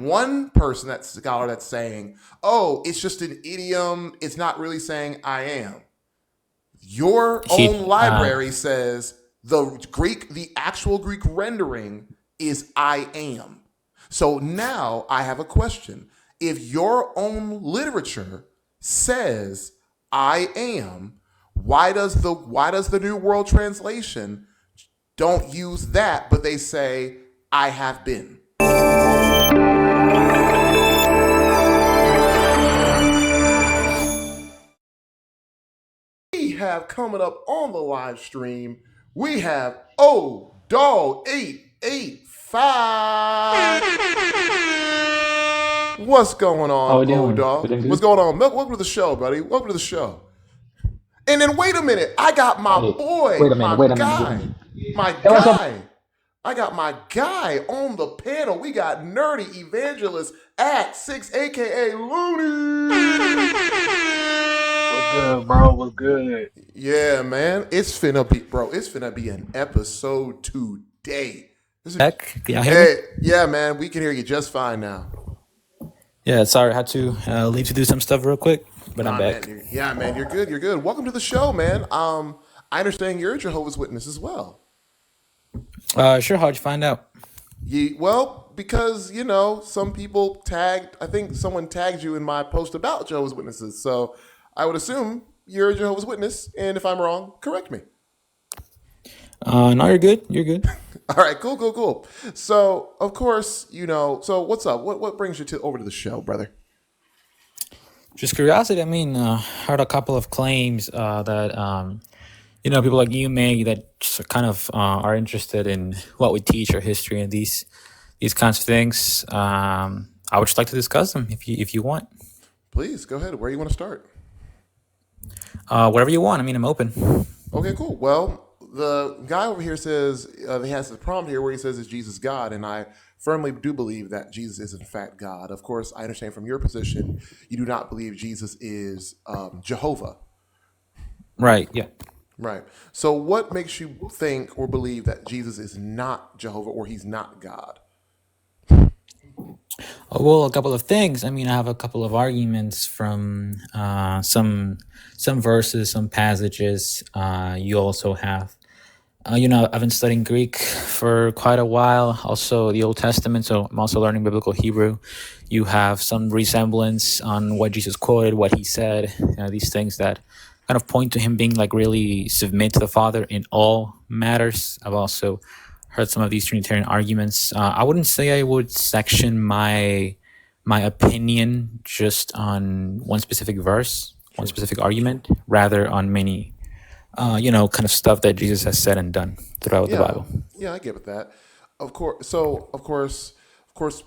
one person, that scholar, that's saying, oh, it's just an idiom. It's not really saying I am. Your own He, library says the actual Greek rendering is I am. So now I have a question. If your own literature says I am, why does the New World Translation don't use that, but they say I have been? We have coming up on the live stream, we have Dog 885. What's going How on, we doing? We Dog? doing What's good? going on? Welcome to the show, buddy. Welcome to the show. And then wait a minute, I got my Hey, boy, wait a minute, my wait a minute, wait a guy, minute. my Hey, what's up? guy. I got my guy on the panel. We got Nerdy Evangelist at 6, aka Looney. What's good, bro? What's good? Yeah, man. It's finna be an episode today. Heck, can y'all hear me? Hey, yeah, man. We can hear you just fine now. Yeah, sorry, I had to leave to do some stuff real quick, but I'm back. Man, man, you're good. You're good. Welcome to the show, man. I understand you're a Jehovah's Witness as well. Sure, how'd you find out? Well, because some people I think someone tagged you in my post about Jehovah's Witnesses. So I would assume you're a Jehovah's Witness, and if I'm wrong, correct me. No, you're good. You're good. All right, cool. So of course, so what's up? What brings you over to the show, brother? Just curiosity. I mean, heard a couple of claims that people like you make that just kind of are interested in what we teach or history and these kinds of things. I would just like to discuss them if you want. Please go ahead. Where you want to start? Whatever you want. I mean, I'm open. Okay, cool. Well, the guy over here says he has the prompt here where he says, "Is Jesus God?" And I firmly do believe that Jesus is in fact God. Of course, I understand from your position, you do not believe Jesus is Jehovah. Right. Yeah. Right. So what makes you think or believe that Jesus is not Jehovah or he's not God? Oh, well, a couple of things. I mean, I have a couple of arguments from some verses, some passages. You also have, I've been studying Greek for quite a while. Also, the Old Testament. So I'm also learning biblical Hebrew. You have some resemblance on what Jesus quoted, what he said. These things that kind of point to him being like really submit to the Father in all matters. I've also heard some of these Trinitarian arguments. I wouldn't say I would section my opinion just on one specific verse, one specific argument, rather on many, kind of stuff that Jesus has said and done throughout the Bible. Yeah, I get with that. Of course,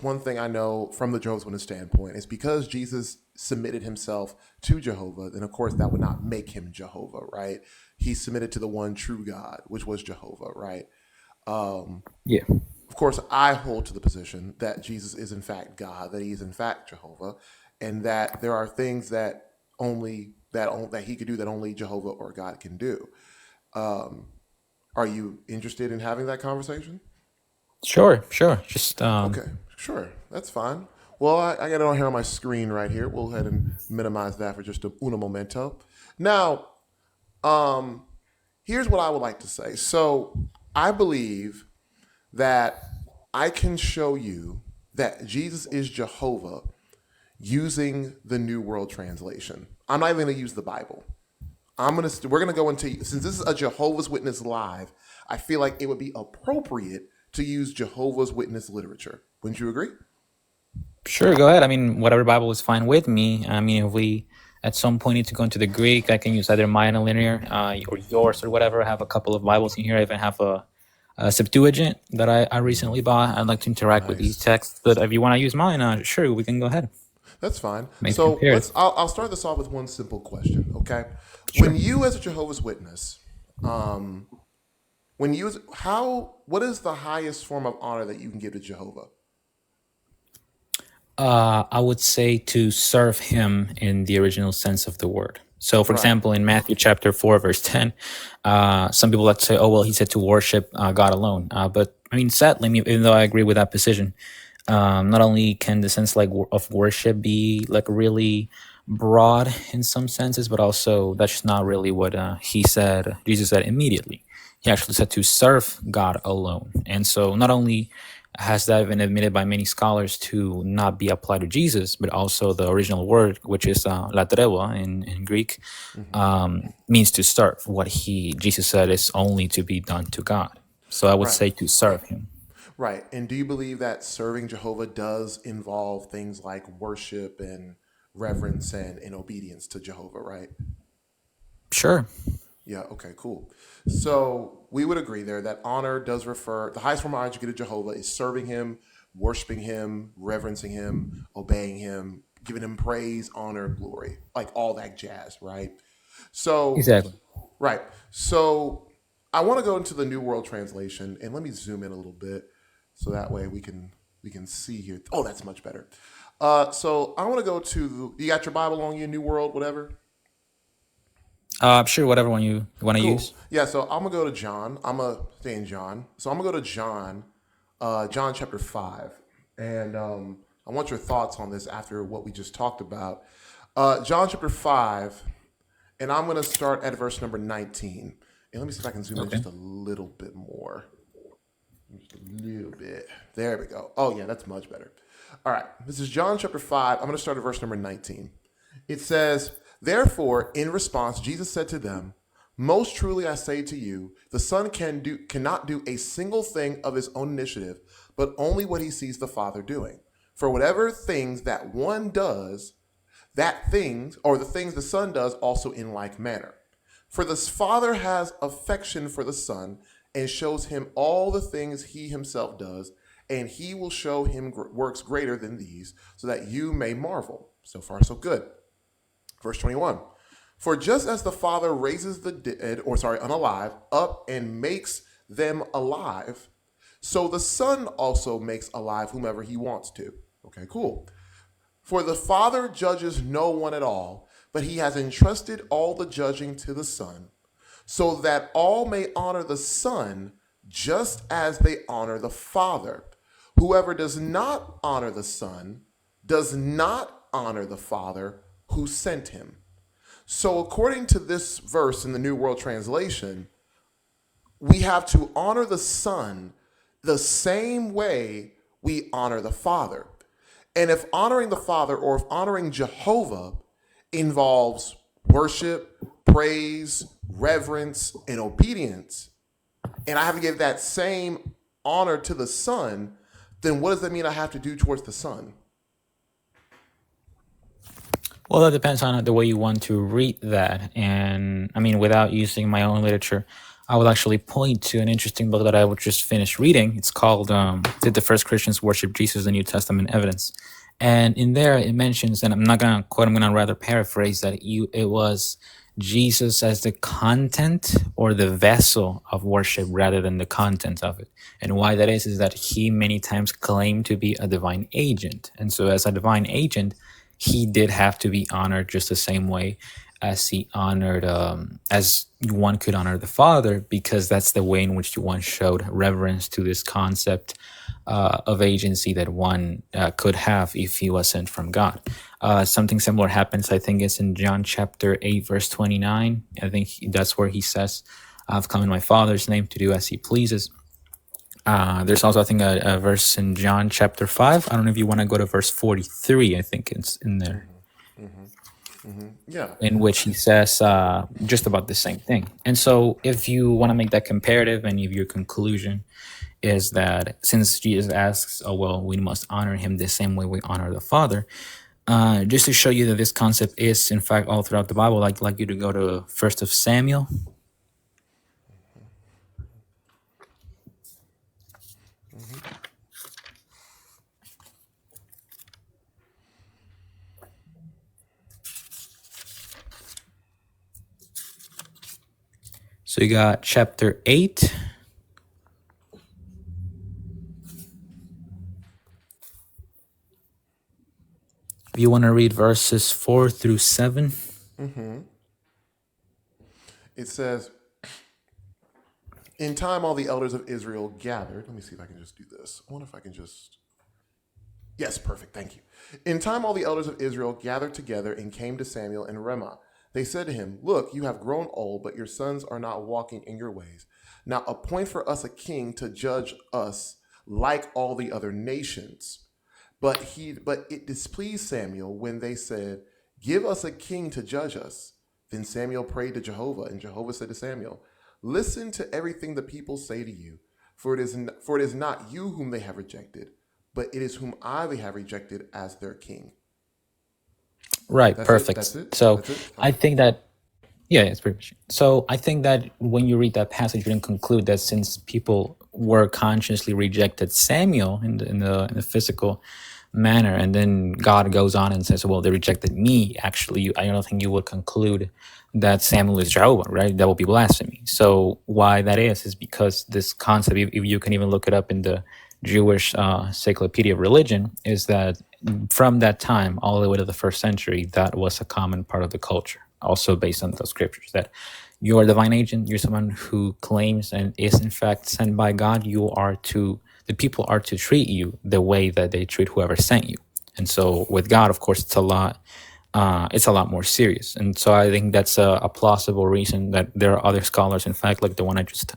one thing I know from the Jehovah's Witness standpoint is because Jesus submitted himself to Jehovah, then of course that would not make him Jehovah, right? He submitted to the one true God, which was Jehovah, right? Yeah. Of course, I hold to the position that Jesus is in fact God, that he is in fact Jehovah, and that there are things that he could do that only Jehovah or God can do. Are you interested in having that conversation? Sure. Just Okay, sure, that's fine. Well, I got it on here on my screen right here. We'll go ahead and minimize that for just un momento. Now, here's what I would like to say. So I believe that I can show you that Jesus is Jehovah using the New World Translation. I'm not even going to use the Bible. We're gonna go into, since this is a Jehovah's Witness live, I feel like it would be appropriate to use Jehovah's Witness literature. Wouldn't you agree? Sure, go ahead. I mean, whatever Bible is fine with me. I mean, if we at some point need to go into the Greek, I can use either my Interlinear or yours or whatever. I have a couple of Bibles in here. I even have a Septuagint that I recently bought. I'd like to interact with these texts, but if you want to use mine, sure, we can go ahead. That's fine. Make So compared. I'll start this off with one simple question, okay? Sure. When you as a Jehovah's Witness, what is the highest form of honor that you can give to Jehovah? I would say to serve him in the original sense of the word. So, for Right. example, in Matthew chapter 4, verse 10, some people like to say, oh, well, he said to worship God alone. But I mean, sadly, even though I agree with that position, Not only can the sense of worship be like really broad in some senses, but also that's not really what he said. Jesus said immediately. He actually said to serve God alone. And so not only has that been admitted by many scholars to not be applied to Jesus, but also the original word, which is latrewa in Greek, means to serve. What Jesus said is only to be done to God. So I would Right. say to serve him. Right. And do you believe that serving Jehovah does involve things like worship and reverence and obedience to Jehovah, right? Sure. Yeah, okay, cool. So we would agree there that honor does refer, the highest form of honor you get to Jehovah is serving him, worshiping him, reverencing him, obeying him, giving him praise, honor, glory, like all that jazz, right? So, Exactly. right. So I want to go into the New World Translation and let me zoom in a little bit so that way we can see here. Oh, that's much better. So I want to go to, you got your Bible on you, New World, whatever? Sure, whatever one you want to Cool. use. Yeah, so I'm gonna go to John. I'm gonna stay in John. So I'm gonna go to John, John chapter 5, and I want your thoughts on this after what we just talked about. John chapter 5, and I'm gonna start at verse number 19. And let me see if I can zoom in Okay. just a little bit more. Just a little bit. There we go. Oh yeah, that's much better. All right, this is John chapter 5. I'm gonna start at verse number 19. It says, therefore, in response, Jesus said to them, most truly I say to you, the Son cannot do a single thing of his own initiative, but only what he sees the Father doing. For whatever things that one does, that things, or the things the Son does also in like manner. For the Father has affection for the Son and shows him all the things he himself does, and he will show him works greater than these, so that you may marvel. So far, so good. Verse 21. For just as the Father raises the dead, unalive, up and makes them alive, so the Son also makes alive whomever he wants to. Okay, cool. For the Father judges no one at all, but he has entrusted all the judging to the Son, so that all may honor the Son just as they honor the Father. Whoever does not honor the Son does not honor the Father who sent him. So, according to this verse in the New World Translation, we have to honor the Son the same way we honor the Father. And if honoring the Father or if honoring Jehovah involves worship, praise, reverence, and obedience, and I have to give that same honor to the Son, then what does that mean I have to do towards the Son? Well, that depends on the way you want to read that. And I mean, without using my own literature, I would actually point to an interesting book that I would just finish reading. It's called Did the First Christians Worship Jesus? The New Testament Evidence. And in there it mentions, and I'm not going to quote, I'm going to rather paraphrase that it was Jesus as the content or the vessel of worship rather than the content of it. And why that is that he many times claimed to be a divine agent. And so as a divine agent, he did have to be honored just the same way as he honored, as one could honor the Father, because that's the way in which one showed reverence to this concept of agency that one could have if he was sent from God. Something similar happens, I think it's in John chapter 8, verse 29. I think that's where he says, I've come in my Father's name to do as he pleases. There's also, I think, a verse in John chapter 5. I don't know if you want to go to verse 43. I think it's in there, Yeah. in which he says just about the same thing. And so if you want to make that comparative, and if your conclusion is that since Jesus asks, oh, well, we must honor him the same way we honor the Father, just to show you that this concept is, in fact, all throughout the Bible, like you to go to 1st of Samuel. So you got chapter 8. If you want to read verses 4 through 7. It says, in time all the elders of Israel gathered. Let me see if I can just do this. I wonder if I can just. Yes, perfect. Thank you. In time, all the elders of Israel gathered together and came to Samuel in Ramah. They said to him, "Look, you have grown old, but your sons are not walking in your ways. Now appoint for us a king to judge us like all the other nations." But it displeased Samuel when they said, "Give us a king to judge us." Then Samuel prayed to Jehovah, and Jehovah said to Samuel, "Listen to everything the people say to you, for it is not you whom they have rejected, but it is whom they have rejected as their king." Right, That's it. perfect. That's it. So That's it. I think that, yeah, it's pretty much. So I think that when you read that passage, you can conclude that since people were consciously rejected Samuel in the physical manner, and then God goes on and says, "Well, they rejected me." Actually, I don't think you would conclude that Samuel is Jehovah, right? That would be blasphemy. So why that is because this concept, if you can even look it up in the Jewish Encyclopedia of Religion, is that from that time all the way to the first century, that was a common part of the culture, also based on those scriptures, that you're a divine agent, you're someone who claims and is in fact sent by God. The people are to treat you the way that they treat whoever sent you. And so with God, of course, it's a lot more serious. And so I think that's a plausible reason that there are other scholars, in fact, like the one I just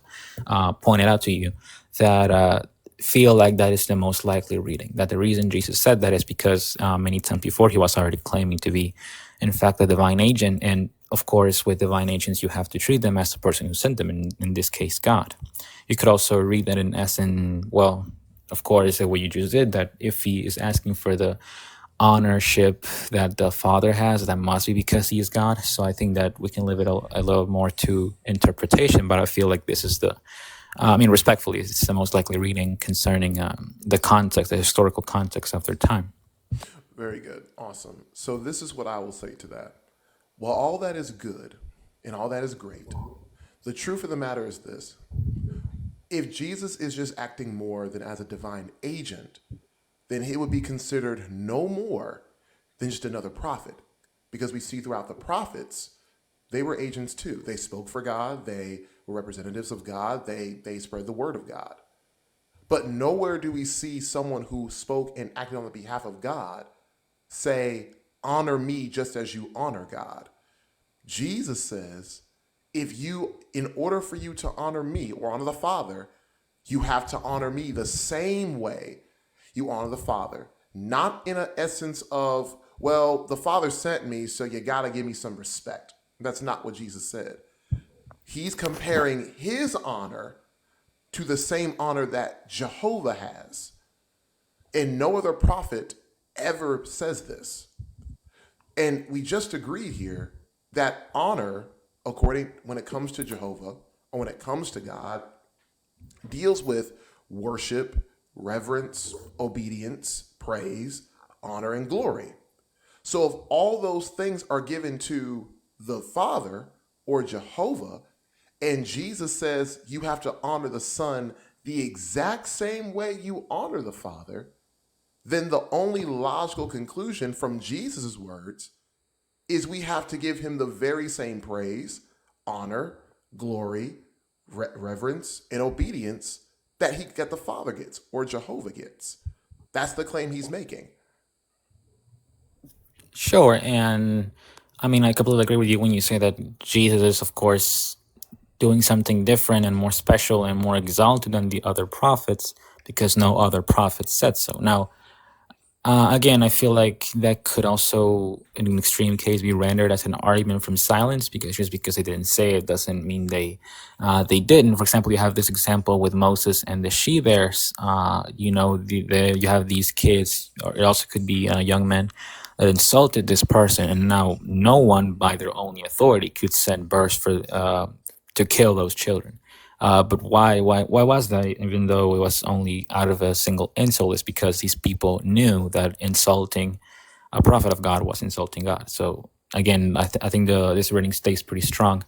pointed out to you, that feel like that is the most likely reading, that the reason Jesus said that is because many times before he was already claiming to be, in fact, a divine agent. And of course, with divine agents, you have to treat them as the person who sent them, in this case, God. You could also read that in essence, well, of course, what you just did, that if he is asking for the ownership that the Father has, that must be because he is God. So I think that we can leave it a little more to interpretation, but I feel like this is respectfully, it's the most likely reading concerning the context, the historical context of their time. Very good. Awesome. So this is what I will say to that. While all that is good and all that is great, the truth of the matter is this. If Jesus is just acting more than as a divine agent, then he would be considered no more than just another prophet. Because we see throughout the prophets, they were agents too. They spoke for God. They were representatives of God. They spread the word of God. But nowhere do we see someone who spoke and acted on the behalf of God say, "Honor me just as you honor God." Jesus says, in order for you to honor me or honor the Father, you have to honor me the same way you honor the Father. Not in an essence of, well, the Father sent me, so you got to give me some respect. That's not what Jesus said. He's comparing his honor to the same honor that Jehovah has. And no other prophet ever says this. And we just agreed here that honor, when it comes to Jehovah or when it comes to God, deals with worship, reverence, obedience, praise, honor, and glory. So if all those things are given to the Father or Jehovah, and Jesus says you have to honor the Son the exact same way you honor the Father, then the only logical conclusion from Jesus' words is we have to give him the very same praise, honor, glory, reverence, and obedience that the Father gets or Jehovah gets. That's the claim he's making. Sure. And I mean, I completely agree with you when you say that Jesus is, of course, doing something different and more special and more exalted than the other prophets because no other prophet said so. Now, again, I feel like that could also, in an extreme case, be rendered as an argument from silence, because just because they didn't say it doesn't mean they didn't. For example, you have this example with Moses and the she bears. You have these kids, or it also could be young men that insulted this person, and now no one, by their own authority, could send birds to kill those children. But why was that? Even though it was only out of a single insult, is because these people knew that insulting a prophet of God was insulting God. So again, I think this reading stays pretty strong,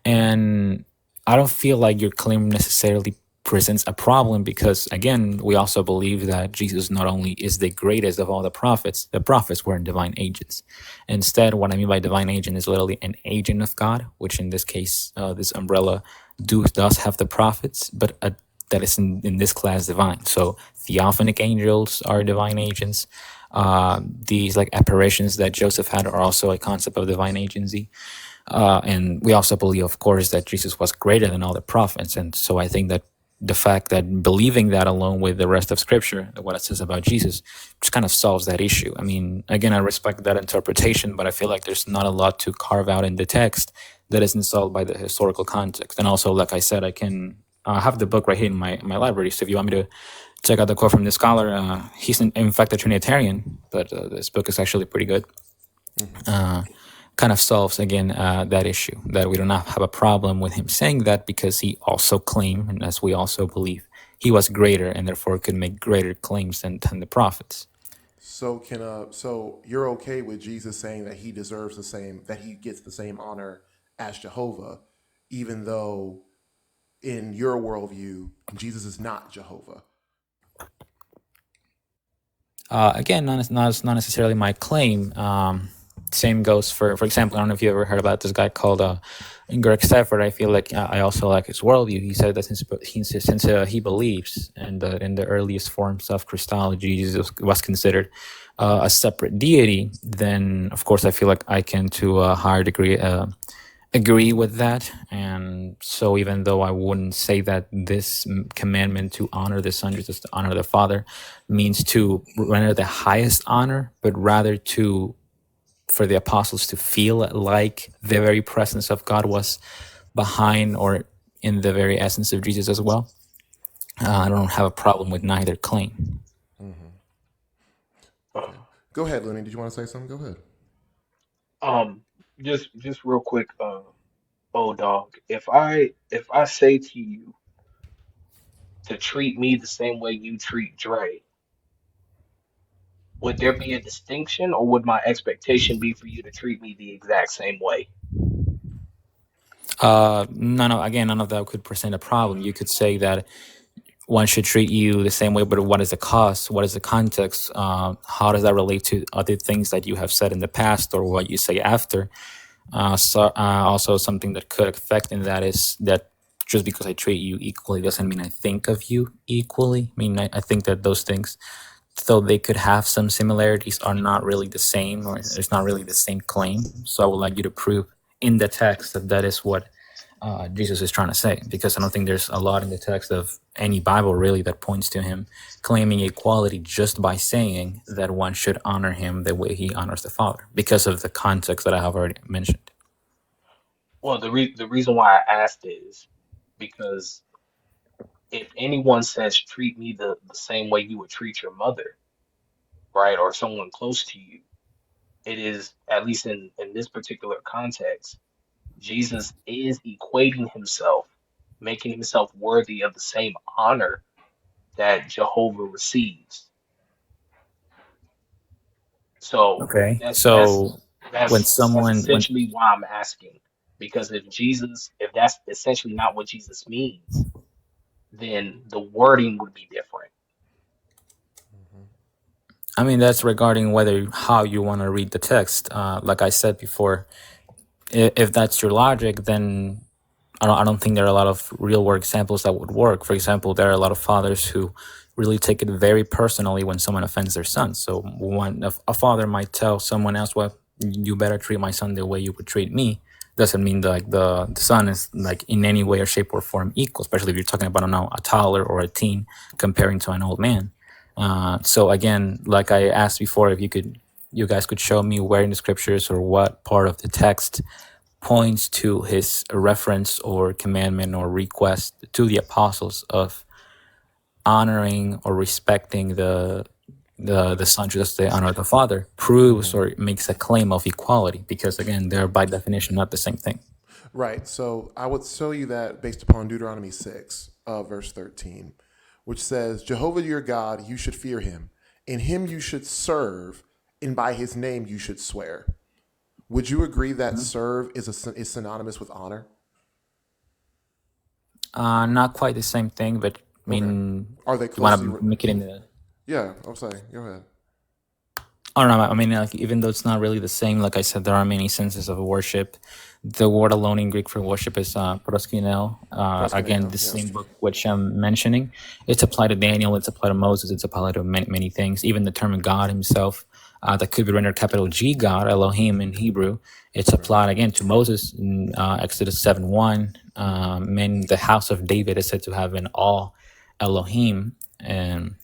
and I don't feel like your claim necessarily presents a problem, because again, we also believe that Jesus not only is the greatest of all the prophets weren't divine agents. Instead, what I mean by divine agent is literally an agent of God, which in this case, this umbrella does have the prophets, but that is in this class divine. So theophanic angels are divine agents. These like apparitions that Joseph had are also a concept of divine agency. And we also believe, of course, that Jesus was greater than all the prophets. And so I think that the fact that believing that along with the rest of Scripture, what it says about Jesus, just kind of solves that issue. I mean, again, I respect that interpretation, but I feel like there's not a lot to carve out in the text that isn't solved by the historical context. And also, like I said, I can have the book right here in my library. So if you want me to check out the quote from the scholar, he's in fact a Trinitarian, but this book is actually pretty good. Kind of solves again that issue, that we do not have a problem with him saying that, because he also claimed, and as we also believe, he was greater and therefore could make greater claims than the prophets. So so you're okay with Jesus saying that he deserves that he gets the same honor as Jehovah, even though in your worldview Jesus is not Jehovah? Again, not necessarily my claim. Same goes for example, I don't know if you ever heard about this guy called Greg Stafford. I feel like I also like his worldview. He said that since he believes in the earliest forms of Christology, Jesus was considered a separate deity, then of course I feel like I can to a higher degree agree with that. And so even though I wouldn't say that this commandment to honor the Son, just to honor the Father, means to render the highest honor, but rather for the apostles to feel like the very presence of God was behind or in the very essence of Jesus as well. I don't have a problem with neither claim. Okay. Go ahead, Looney. Did you want to say something? Go ahead. Um, just real quick, old dog. If I say to you to treat me the same way you treat Dre, would there be a distinction, or would my expectation be for you to treat me the exact same way? No, again, none of that could present a problem. You could say that one should treat you the same way, but what is the cost? What is the context? How does that relate to other things that you have said in the past or what you say after? Also, something that could affect in that is that just because I treat you equally doesn't mean I think of you equally. I mean, I think that those things, though they could have some similarities, are not really the same, or there's not really the same claim. So I would like you to prove in the text that that is what Jesus is trying to say, because I don't think there's a lot in the text of any Bible really that points to him claiming equality just by saying that one should honor him the way he honors the Father, because of the context that I have already mentioned. Well, the reason why I asked is because if anyone says treat me the same way you would treat your mother, right, or someone close to you, it is, at least in this particular context, Jesus is equating himself, making himself worthy of the same honor that Jehovah receives. So Okay, that's that's so when that's someone when essentially why I'm asking. Because if that's essentially not what Jesus means, then the wording would be different. I mean, that's regarding whether how you want to read the text. Like I said before, if that's your logic, then I don't think there are a lot of real world examples that would work. For example, there are a lot of fathers who really take it very personally when someone offends their son. So a father might tell someone else, well, you better treat my son the way you would treat me. Doesn't mean that like the son is like in any way or shape or form equal, especially if you're talking about a toddler or a teen comparing to an old man. So again, like I asked before, if you guys could show me where in the scriptures or what part of the text points to his reference or commandment or request to the apostles of honoring or respecting the son just as they honor the father, proves or makes a claim of equality, because again, they're by definition not the same thing. Right. So I would show you that based upon Deuteronomy 6, verse 13, which says, Jehovah your God, you should fear him. In him you should serve, and by his name you should swear. Would you agree that serve is is synonymous with honor? Not quite the same thing, but I Okay. mean, Are they you want closely? to make it in the Yeah, I'm sorry. Go ahead. I don't know. I mean, like, even though it's not really the same, like I said, there are many senses of worship. The word alone in Greek for worship is proskuneo. Again, Proskuneo, the yeah. same book which I'm mentioning. It's applied to Daniel. It's applied to Moses. It's applied to many, many things. Even the term God Himself, that could be rendered capital G God, Elohim in Hebrew. It's Right. applied again to Moses in Exodus 7:1. And the house of David is said to have an all Elohim, and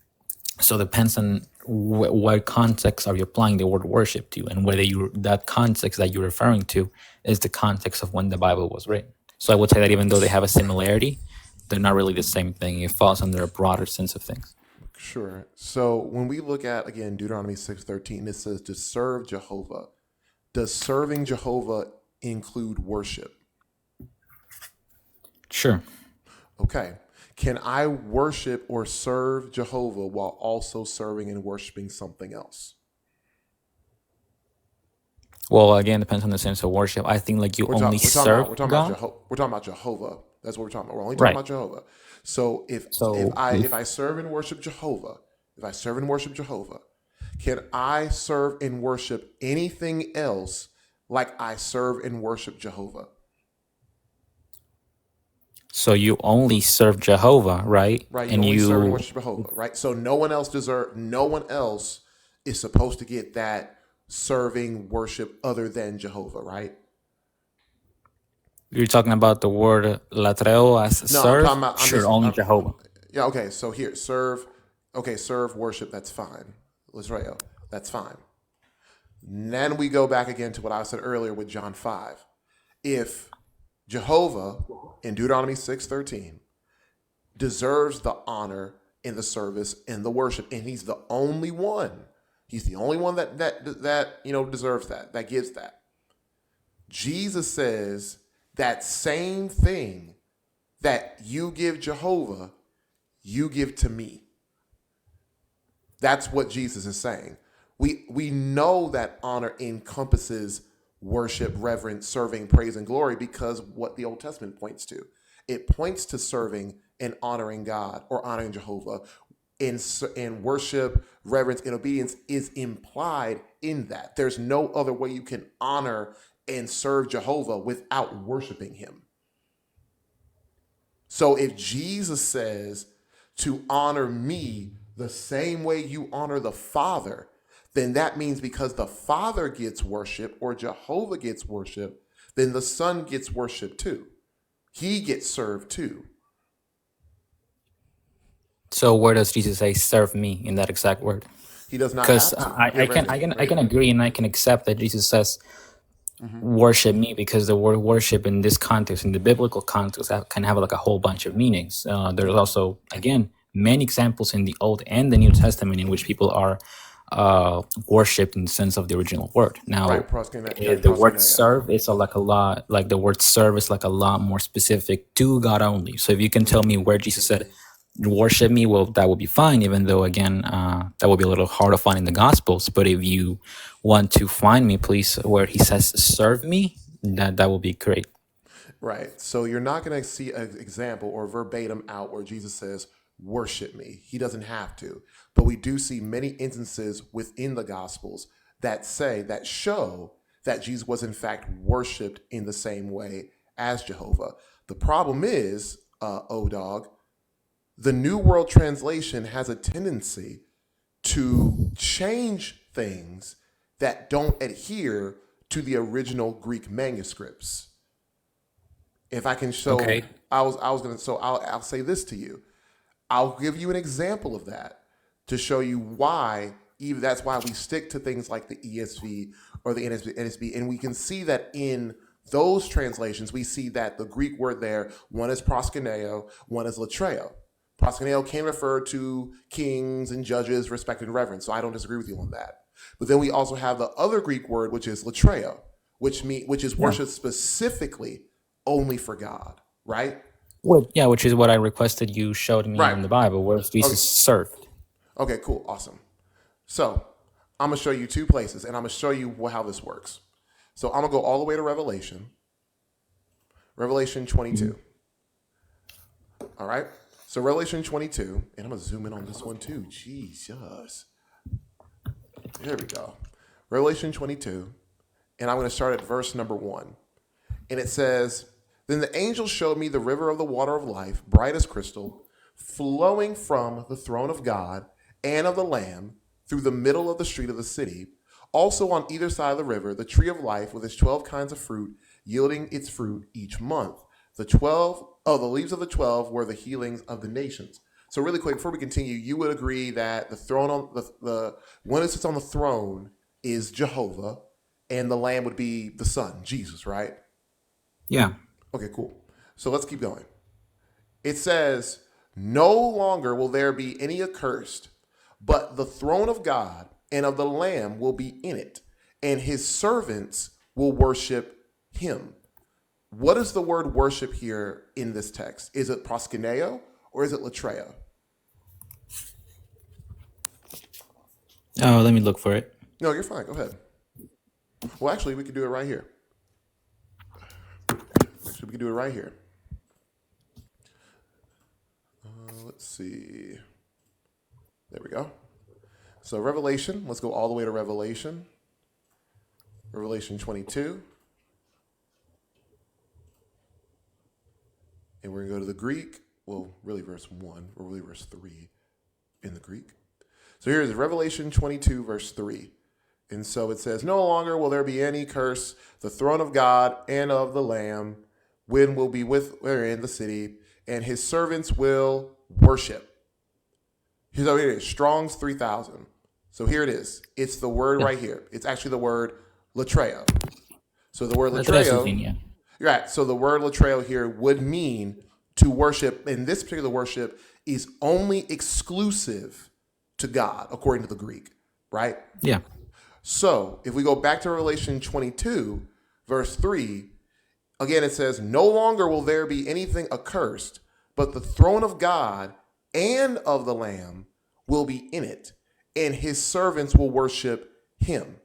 so it depends on what context are you applying the word worship to, and whether that context that you're referring to is the context of when the Bible was written. So I would say that even though they have a similarity, they're not really the same thing. It falls under a broader sense of things. Sure. So when we look at, again, Deuteronomy 6:13, it says to serve Jehovah. Does serving Jehovah include worship? Sure. Okay. Can I worship or serve Jehovah while also serving and worshiping something else? Well, again, depends on the sense of worship. I think like you We're, only talk, we're talking about serve we're talking about God. we're talking about Jehovah. That's what we're talking about. We're only talking Right. about Jehovah. So if So I if if I serve and worship Jehovah, can I serve and worship anything else like I serve and worship Jehovah? so you only serve Jehovah, right? Right? You And only serve and you worship Jehovah, right? So no one else is supposed to get that serving worship other than Jehovah, right? you're talking about the word latreo as No, I'm serve? talking about. Sure, only I'm, Jehovah. yeah. Okay. So here, serve. Okay, serve worship. That's fine. L'Israel. That's fine. Then we go back again to what I said earlier with John 5. If Jehovah in Deuteronomy 6:13 deserves the honor in the service and the worship, and he's the only one. He's the only one that deserves that gives that. Jesus says that same thing that you give Jehovah, you give to me. That's what Jesus is saying. We know that honor encompasses worship, reverence, serving, praise, and glory because what the Old Testament points to. It points to serving and honoring God or honoring Jehovah. In worship, reverence, and obedience is implied in that. There's no other way you can honor and serve Jehovah without worshiping him. So if Jesus says to honor me the same way you honor the Father, then that means because the Father gets worship or Jehovah gets worship, then the Son gets worship too. He gets served too. So where does Jesus say serve me in that exact word? He does not Because have to. I, Yeah, I can ready, I can I ready. can agree and I can accept that Jesus says Mm-hmm. worship me, because the word worship in this context, in the biblical context, can have like a whole bunch of meanings. There's also, again, many examples in the Old and the New Testament in which people are worshipped in the sense of the original word. Now, Right, proskuneo. the word Proskuneo. serve is like a lot, like the word serve is like a lot more specific to God only. So if you can tell me where Jesus said worship me, well, that would be fine, even though again that would be a little hard to find in the Gospels. But if you want to find me, please, where he says serve me, that will be great. Right. So you're not going to see an example or verbatim out where Jesus says, worship me. He doesn't have to. But we do see many instances within the Gospels that show that Jesus was in fact worshiped in the same way as Jehovah. The problem is, O-Dog, the New World Translation has a tendency to change things that don't adhere to the original Greek manuscripts. If I can show, Okay. I'll say this to you. I'll give you an example of that to show you why. Even that's why we stick to things like the ESV or the NSB, and we can see that in those translations, we see that the Greek word there, one is proskuneo, one is latreo. Proskuneo can refer to kings and judges, respect and reverence. So I don't disagree with you on that. But then we also have the other Greek word, which is latreo, which is Yeah. worship specifically only for God, right? Yeah, which is what I requested you showed me Right. in the Bible, where Okay. Jesus served. Okay, cool. Awesome. So I'm going to show you two places and I'm going to show you how this works. So I'm going to go all the way to Revelation 22. All right. So Revelation 22, and I'm going to zoom in on this one too. Jesus. Here we go. Revelation 22, and I'm going to start at verse number 1. And it says, "Then the angel showed me the river of the water of life, bright as crystal, flowing from the throne of God and of the Lamb through the middle of the street of the city. Also on either side of the river, the tree of life with its 12 kinds of fruit, yielding its fruit each month. The leaves of the 12 were the healings of the nations." So really quick, before we continue, you would agree that the throne on the one who sits on the throne is Jehovah, and the Lamb would be the Son, Jesus, right? Yeah. Okay, cool. So let's keep going. It says, "No longer will there be any accursed, but the throne of God and of the Lamb will be in it, and his servants will worship him." What is the word worship here in this text? Is it proskuneo or is it latreo? Oh, let me look for it. No, you're fine. Go ahead. Well, actually, we could do it right here. Let's see. There we go. So Revelation, let's go all the way to Revelation. Revelation 22. And we're going to go to the Greek. Well, really verse 1, or really verse 3 in the Greek. So here is Revelation 22, verse 3. And so it says, "No longer will there be any curse. The throne of God and of the Lamb will be within the city, and his servants will worship." Here it is, Strong's 3000. So here it is. It's the word right here. It's actually the word latreo. So the word latreo, right. So the word latreo here would mean to worship, and this particular worship is only exclusive to God, according to the Greek, right? Yeah. So if we go back to Revelation 22, verse 3, again it says, "No longer will there be anything accursed, but the throne of God and of the Lamb will be in it, and his servants will worship him."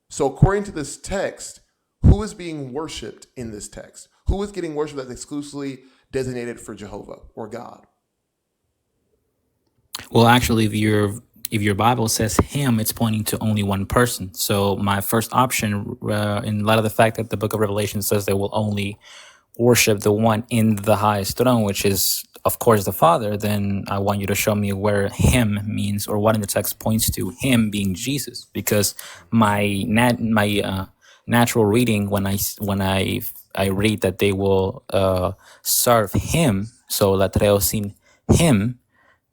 So according to this text, who is being worshipped in this text? Who is getting worship that's exclusively designated for Jehovah or God? Well, actually, if your Bible says him, it's pointing to only one person. So my first option, in light of the fact that the book of Revelation says they will only worship the one in the highest throne, which is, of course, the Father, then I want you to show me where him means, or what in the text points to him being Jesus. Because my natural reading, when I read that they will serve him, so latreosin him,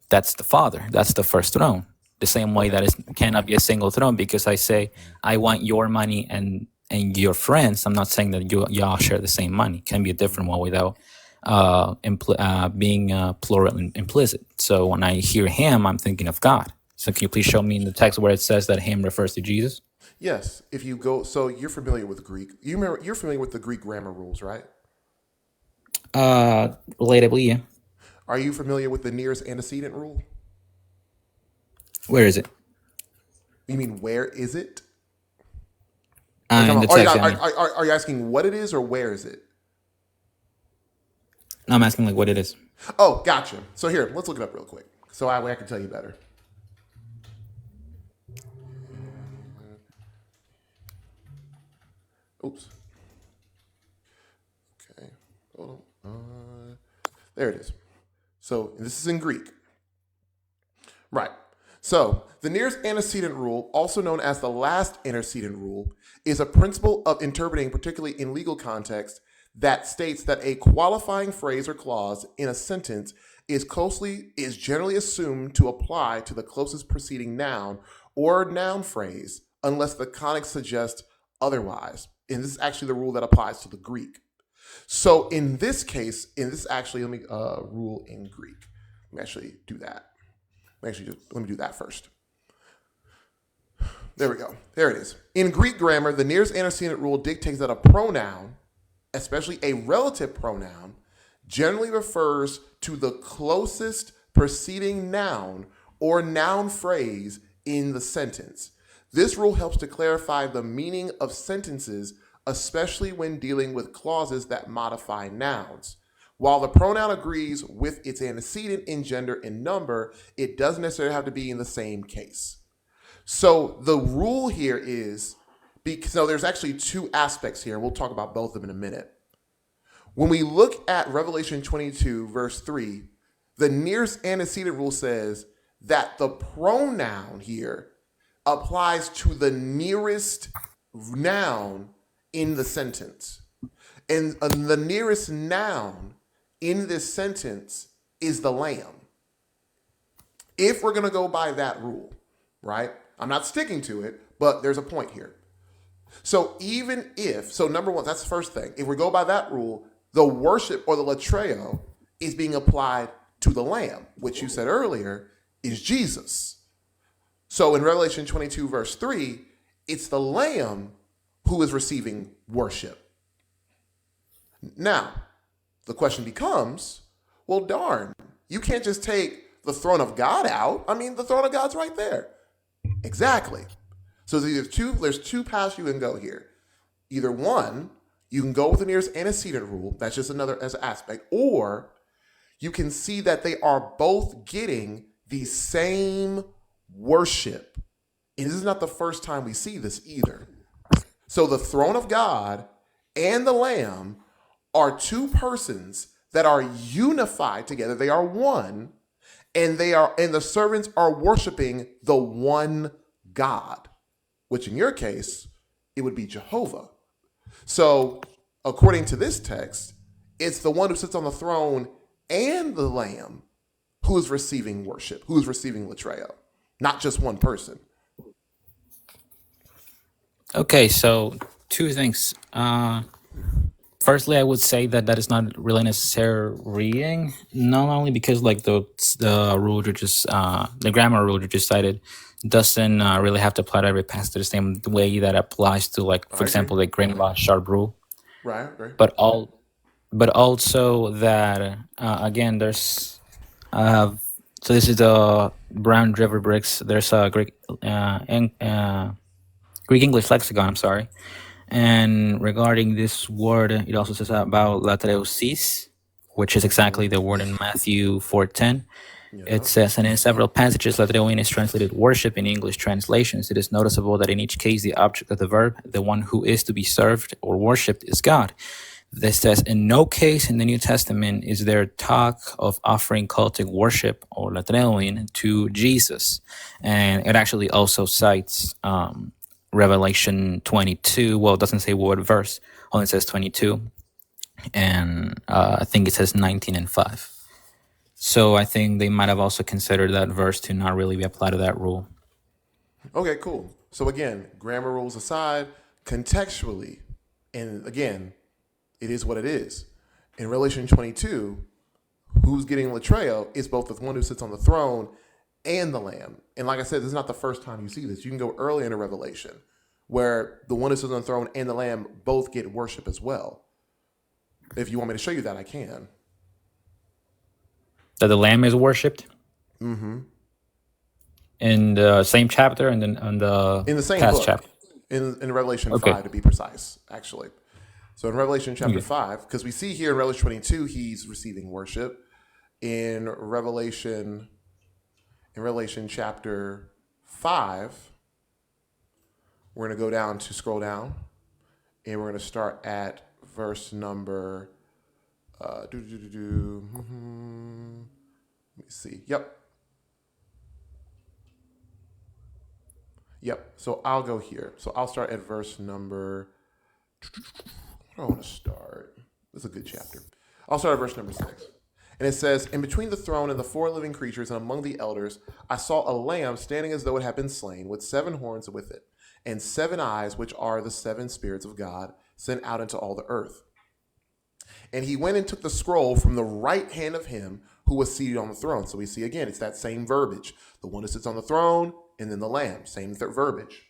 that's the Father, that's the first throne. The same way that it cannot be a single throne, because I say I want your money and your friends. I'm not saying that y'all share the same money. It can be a different one without being plural and implicit. So when I hear him, I'm thinking of God. So can you please show me in the text where it says that him refers to Jesus? Yes. If you go, so you're familiar with Greek. You're familiar with the Greek grammar rules, right? Relatively, yeah. Are you familiar with the nearest antecedent rule? Where is it? You mean where is it? In the text. Are you asking what it is or where is it? No, I'm asking like what it is. Oh, gotcha. So here, let's look it up real quick, so I can tell you better. Oops. Okay. Hold on. There it is. So this is in Greek. Right. So the nearest antecedent rule, also known as the last antecedent rule, is a principle of interpreting, particularly in legal context, that states that a qualifying phrase or clause in a sentence is generally assumed to apply to the closest preceding noun or noun phrase unless the context suggests otherwise. And this is actually the rule that applies to the Greek. So in this case, let me rule in Greek. Let me actually do that. Let me do that first. There we go. There it is. In Greek grammar, the nearest antecedent rule dictates that a pronoun, especially a relative pronoun, generally refers to the closest preceding noun or noun phrase in the sentence. This rule helps to clarify the meaning of sentences, especially when dealing with clauses that modify nouns. While the pronoun agrees with its antecedent in gender and number, it doesn't necessarily have to be in the same case. So the rule here is, so there's actually two aspects here. We'll talk about both of them in a minute. When we look at Revelation 22, verse 3, the nearest antecedent rule says that the pronoun here applies to the nearest noun in the sentence. And the nearest noun in this sentence is the lamb. If we're going to go by that rule, right? I'm not sticking to it, but there's a point here. So even if, so number one, that's the first thing. If we go by that rule, the worship or the latreo is being applied to the lamb, which you said earlier is Jesus. So in Revelation 22, verse 3, it's the lamb who is receiving worship. Now, the question becomes, well, darn, you can't just take the throne of God out. I mean, the throne of God's right there. Exactly. So there's two paths you can go here. Either one, you can go with the nearest antecedent rule. That's just another as an aspect. Or you can see that they are both getting the same worship. And this is not the first time we see this either. So the throne of God and the Lamb are two persons that are unified together. They are one, and the servants are worshiping the one God, which in your case, it would be Jehovah. So according to this text, it's the one who sits on the throne and the Lamb who is receiving worship, who is receiving latreo, not just one person. Okay, so two things. Firstly, I would say that is not really necessary reading, not only because like the rule you just the grammar rule you just cited doesn't really have to apply to every passage the same way that applies to, like, for example, the grain law sharp rule. Right. But also that again, there's so this is the Brown River Bricks. There's a Greek English lexicon. I'm sorry. And regarding this word, it also says about latreusis, which is exactly the word in Matthew 4:10. It says, and in several passages, latreuin is translated worship in English translations. It is noticeable that in each case, the object of the verb, the one who is to be served or worshipped, is God. This says, in no case in the New Testament is there talk of offering cultic worship or latreuin to Jesus. And it actually also cites Revelation 22. Well, it doesn't say what verse, only says 22. And I think it says 19 and 5. So I think they might have also considered that verse to not really be applied to that rule. Okay, cool. So again, grammar rules aside, contextually, and again, it is what it is. In Revelation 22, who's getting latreo is both the one who sits on the throne and the Lamb. And like I said, this is not the first time you see this. You can go early into Revelation where the one who sits on the throne and the Lamb both get worship as well. If you want me to show you that, I can. That the Lamb is worshipped? Mm-hmm. In the same chapter and then in the same past book. chapter? In Revelation Okay. 5, to be precise, actually. So in Revelation chapter 5, because we see here in Revelation 22, he's receiving worship. In Revelation chapter 5, we're going to go down to scroll down, and we're going to start at verse number. Let me see. Yep. So I'll go here. So I'll start at verse number. Where do I want to start? This is a good chapter. I'll start at verse number 6. And it says, "And between the throne and the four living creatures and among the elders, I saw a lamb standing as though it had been slain, with 7 horns with it, and 7 eyes, which are the 7 spirits of God, sent out into all the earth. And he went and took the scroll from the right hand of him who was seated on the throne." So we see again, it's that same verbiage. The one who sits on the throne and then the Lamb, same verbiage.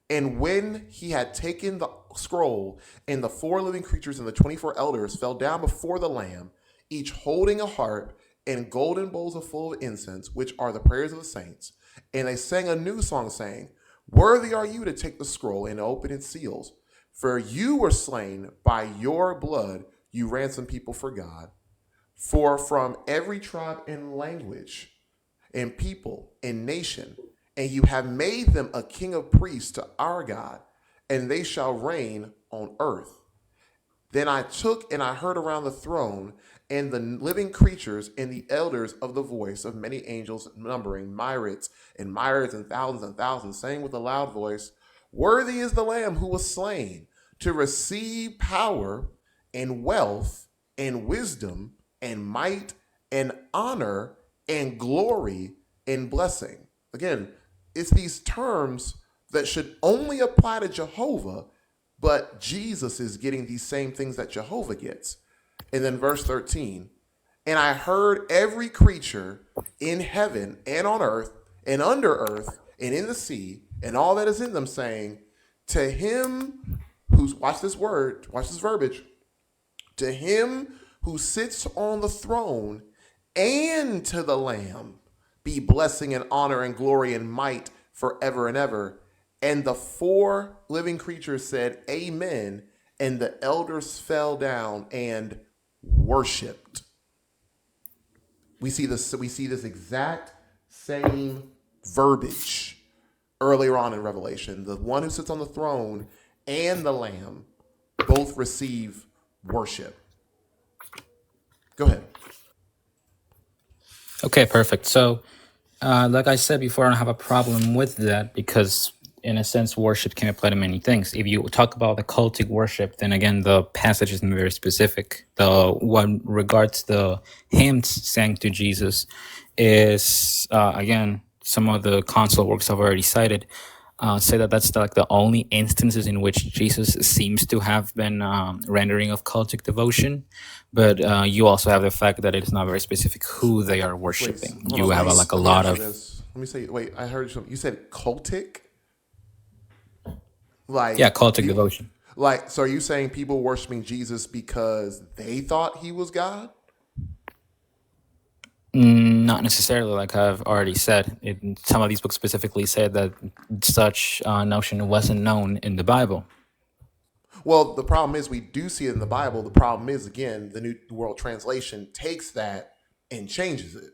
"And when he had taken the scroll, and the 4 living creatures and the 24 elders fell down before the Lamb, each holding a harp and golden bowls full of incense, which are the prayers of the saints. And they sang a new song, saying, 'Worthy are you to take the scroll and open its seals. For you were slain by your blood, you ransomed people for God. For from every tribe and language and people and nation and you have made them a king of priests to our God, and they shall reign on earth. Then I took and I heard around the throne and the living creatures and the elders of the voice of many angels numbering myriads and thousands, saying with a loud voice, worthy is the Lamb who was slain to receive power and wealth and wisdom and might and honor and glory and blessing. Again, it's these terms that should only apply to Jehovah, but Jesus is getting these same things that Jehovah gets. And then verse 13, and I heard every creature in heaven and on earth and under earth and in the sea and all that is in them saying, to him who's, watch this word, watch this verbiage, to him who sits on the throne and to the Lamb be blessing and honor and glory and might forever and ever. And the four living creatures said, amen. And the elders fell down and worshiped. We see this exact same verbiage earlier on in Revelation. The one who sits on the throne and the Lamb both receive worship. Go ahead. Okay, perfect. So, like I said before, I don't have a problem with that because, in a sense, worship can apply to many things. If you talk about the cultic worship, then again, the passage is very specific. The one regards the hymns sang to Jesus is, again, some of the council works I've already cited say that that's like the only instances in which Jesus seems to have been rendering of cultic devotion. But you also have the fact that it's not very specific who they are worshiping. Wait, You have like a lot of Let me say. Wait, I heard something. You said cultic. Like cultic devotion. Like, so are you saying people worshiping Jesus because they thought he was God? Not necessarily, like I've already said. Some of these books specifically said that such notion wasn't known in the Bible. Well, the problem is we do see it in the Bible. The problem is, again, the New World Translation takes that and changes it.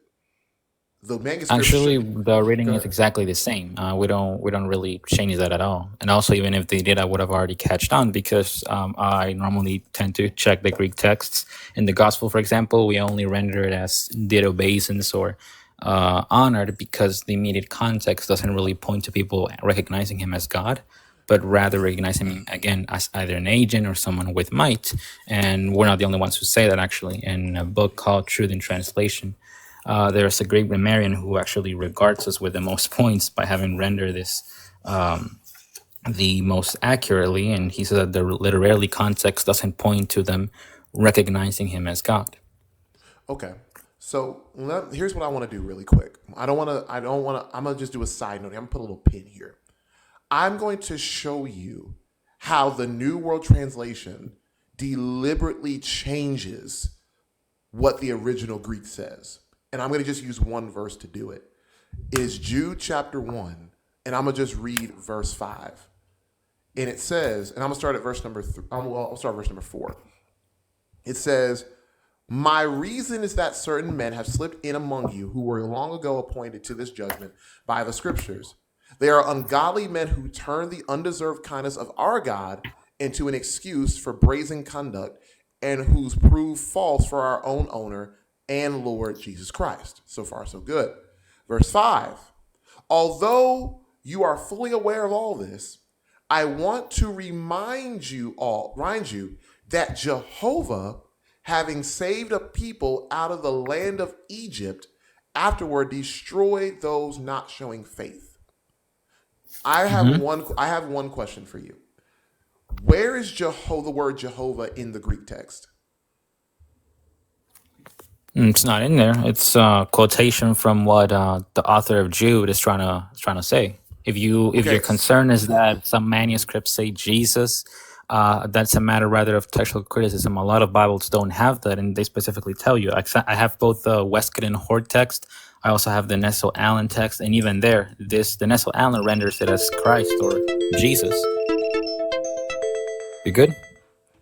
The manuscript Actually, the reading is exactly the same. We don't really change that at all. And also, even if they did, I would have already catched on because I normally tend to check the Greek texts. In the Gospel, for example, we only render it as did obeisance or honored because the immediate context doesn't really point to people recognizing him as God, but rather recognizing him again as either an agent or someone with might. And we're not the only ones who say that. Actually, in a book called Truth in Translation, there's a great grammarian who actually regards us with the most points by having rendered this the most accurately, and he said that the literary context doesn't point to them recognizing him as God. Okay, so here's what I want to do really quick. I'm gonna just do a side note. I'm gonna put a little pin here. I'm going to show you how the New World Translation deliberately changes what the original Greek says. And I'm going to just use one verse to do it. It is Jude chapter 1, and I'm going to just read verse 5. And it says, and I'm going to start at verse number I'll start at verse number 4. It says, my reason is that certain men have slipped in among you who were long ago appointed to this judgment by the scriptures. They are ungodly men who turn the undeserved kindness of our God into an excuse for brazen conduct and who's proved false for our own owner and Lord Jesus Christ. So far, so good. Verse 5. Although you are fully aware of all this, I want to remind you that Jehovah, having saved a people out of the land of Egypt, afterward destroyed those not showing faith. I have one question for you. Where is the word Jehovah in the Greek text? It's not in there. It's a quotation from what the author of Jude is trying to say. If your concern is that some manuscripts say Jesus, that's a matter rather of textual criticism. A lot of Bibles don't have that, and they specifically tell you. I have both the Westcott and Hort text. I also have the Nestle-Allen text, and even there, the Nestle-Allen renders it as Christ or Jesus. You good?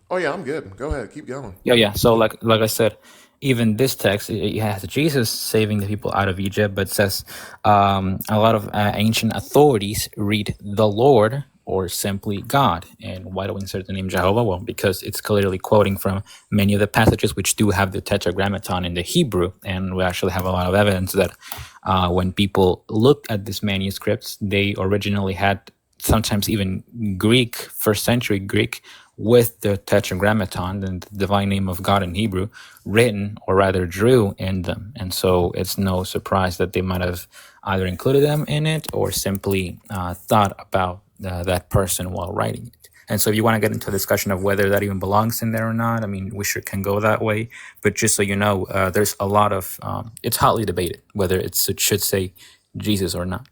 Oh yeah, I'm good. Go ahead, keep going. Yeah. So like I said, even this text, it has Jesus saving the people out of Egypt, but it says a lot of ancient authorities read the Lord or simply God. And why do we insert the name Jehovah? Well, because it's clearly quoting from many of the passages which do have the tetragrammaton in the Hebrew. And we actually have a lot of evidence that when people looked at these manuscripts, they originally had sometimes even Greek, first century Greek, with the tetragrammaton and the divine name of God in Hebrew written, or rather drew in them. And so it's no surprise that they might have either included them in it or simply thought about that person while writing it. And so if you want to get into a discussion of whether that even belongs in there or not, I mean, we sure can go that way. But just so you know, there's a lot of, it's hotly debated whether it should say Jesus or not.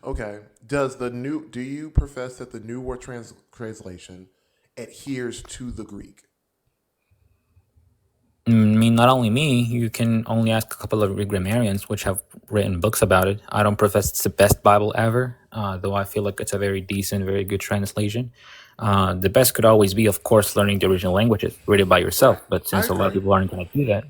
Okay. Do you profess that the New World Translation adheres to the Greek? I mean, not only me, you can only ask a couple of Greek grammarians, which have written books about it. I don't profess it's the best Bible ever, though I feel like it's a very decent, very good translation. The best could always be, of course, learning the original languages, read it by yourself. But I since a lot of agree. people aren't going to do that,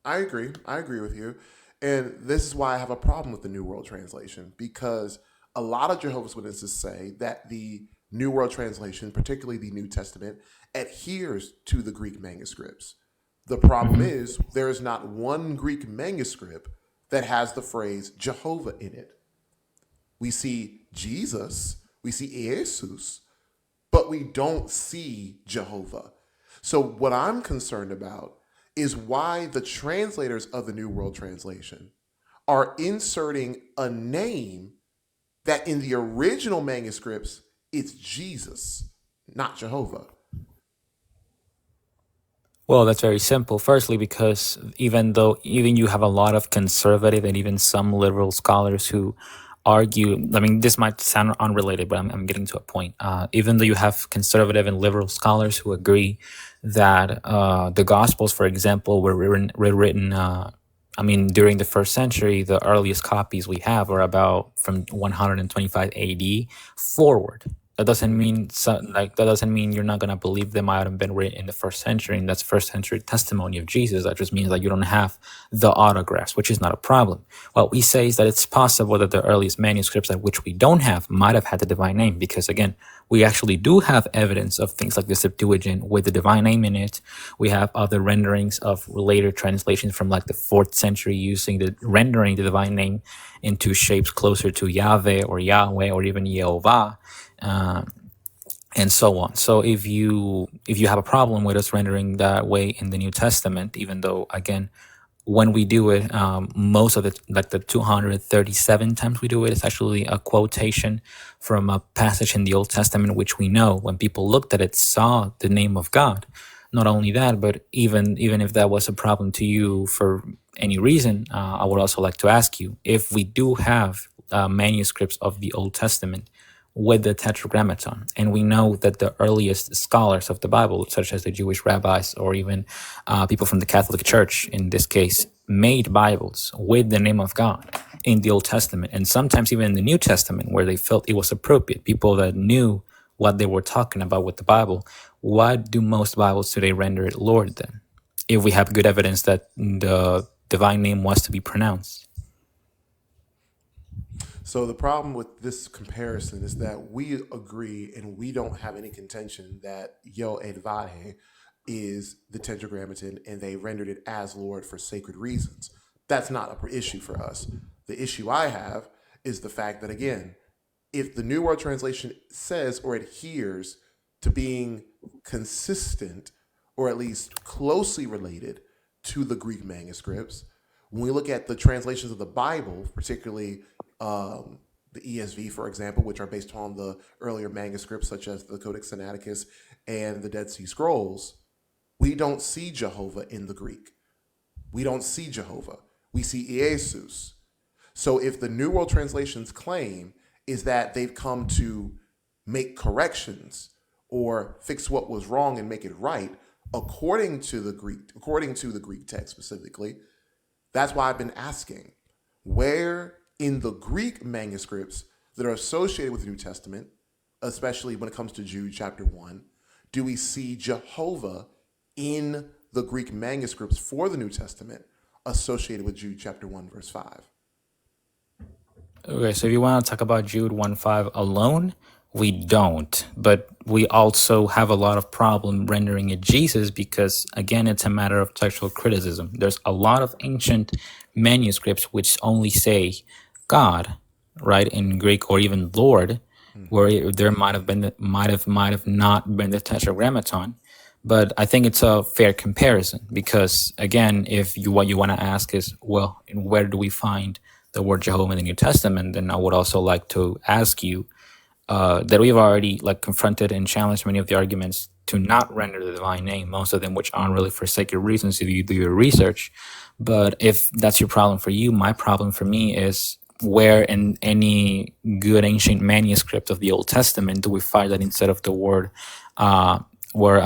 I agree. I agree with you. And this is why I have a problem with the New World Translation, because a lot of Jehovah's Witnesses say that the New World Translation, particularly the New Testament, adheres to the Greek manuscripts. The problem hmm is there is not one Greek manuscript that has the phrase Jehovah in it. We see Jesus, we see Jesus, but we don't see Jehovah. So, what I'm concerned about is why the translators of the New World Translation are inserting a name that in the original manuscripts it's Jesus, not Jehovah. well, that's very simple. Firstly, because even you have a lot of conservative and even some liberal scholars who argue, I mean, this might sound unrelated, but I'm getting to a point. Even though you have conservative and liberal scholars who agree that the Gospels, for example, were written I mean, during the first century, the earliest copies we have are about from 125 AD forward. That doesn't Mm-hmm. mean that doesn't mean you're not gonna believe they might have been written in the first century, and that's first century testimony of Jesus. That just means that you don't have the autographs, which is not a problem. What we say is that it's possible that the earliest manuscripts, that which we don't have, might have had the divine name, because again, we actually do have evidence of things like the Septuagint with the divine name in it. We have other renderings of later translations from like the 4th century using the rendering the divine name into shapes closer to Yahweh or Yahweh or even Jehovah. Uh, and so on. So if you have a problem with us rendering that way in the New Testament, even though again, when we do it, most of the, like the 237 times we do it, it's actually a quotation from a passage in the Old Testament, which we know when people looked at it saw the name of God. Not only that, but even if that was a problem to you for any reason, I would also like to ask you if we do have manuscripts of the Old Testament with the Tetragrammaton, and we know that the earliest scholars of the Bible, such as the Jewish rabbis or even people from the Catholic Church, in this case, made Bibles with the name of God in the Old Testament, and sometimes even in the New Testament, where they felt it was appropriate. People that knew what they were talking about with the Bible. Why do most Bibles today render it Lord then, if we have good evidence that the divine name was to be pronounced? So the problem with this comparison is that we agree and we don't have any contention that Yo Edvade is the Tetragrammaton and they rendered it as Lord for sacred reasons. That's not an issue for us. The issue I have is the fact that, again, if the New World Translation says or adheres to being consistent or at least closely related to the Greek manuscripts, when we look at the translations of the Bible, particularly the ESV, for example, which are based on the earlier manuscripts such as the Codex Sinaiticus and the Dead Sea Scrolls, we don't see Jehovah in the Greek. We don't see Jehovah. We see Jesus. So if the New World Translation's claim is that they've come to make corrections or fix what was wrong and make it right according to the Greek text specifically, that's why I've been asking, where in the Greek manuscripts that are associated with the New Testament, especially when it comes to Jude chapter 1, do we see Jehovah in the Greek manuscripts for the New Testament associated with Jude chapter 1, verse 5. Okay, so if you want to talk about Jude 1:5 alone, we don't. But we also have a lot of problem rendering it Jesus because, again, it's a matter of textual criticism. There's a lot of ancient manuscripts which only say God, right, in Greek, or even Lord, where there might have not been the tetragrammaton. But I think it's a fair comparison because, again, if you what you want to ask is, well, where do we find the word Jehovah in the New Testament? Then I would also like to ask you that we've already like confronted and challenged many of the arguments to not render the divine name, most of them which aren't really for sacred reasons if you do your research. But if that's your problem for you, my problem for me is where in any good ancient manuscript of the Old Testament do we find that instead of the word where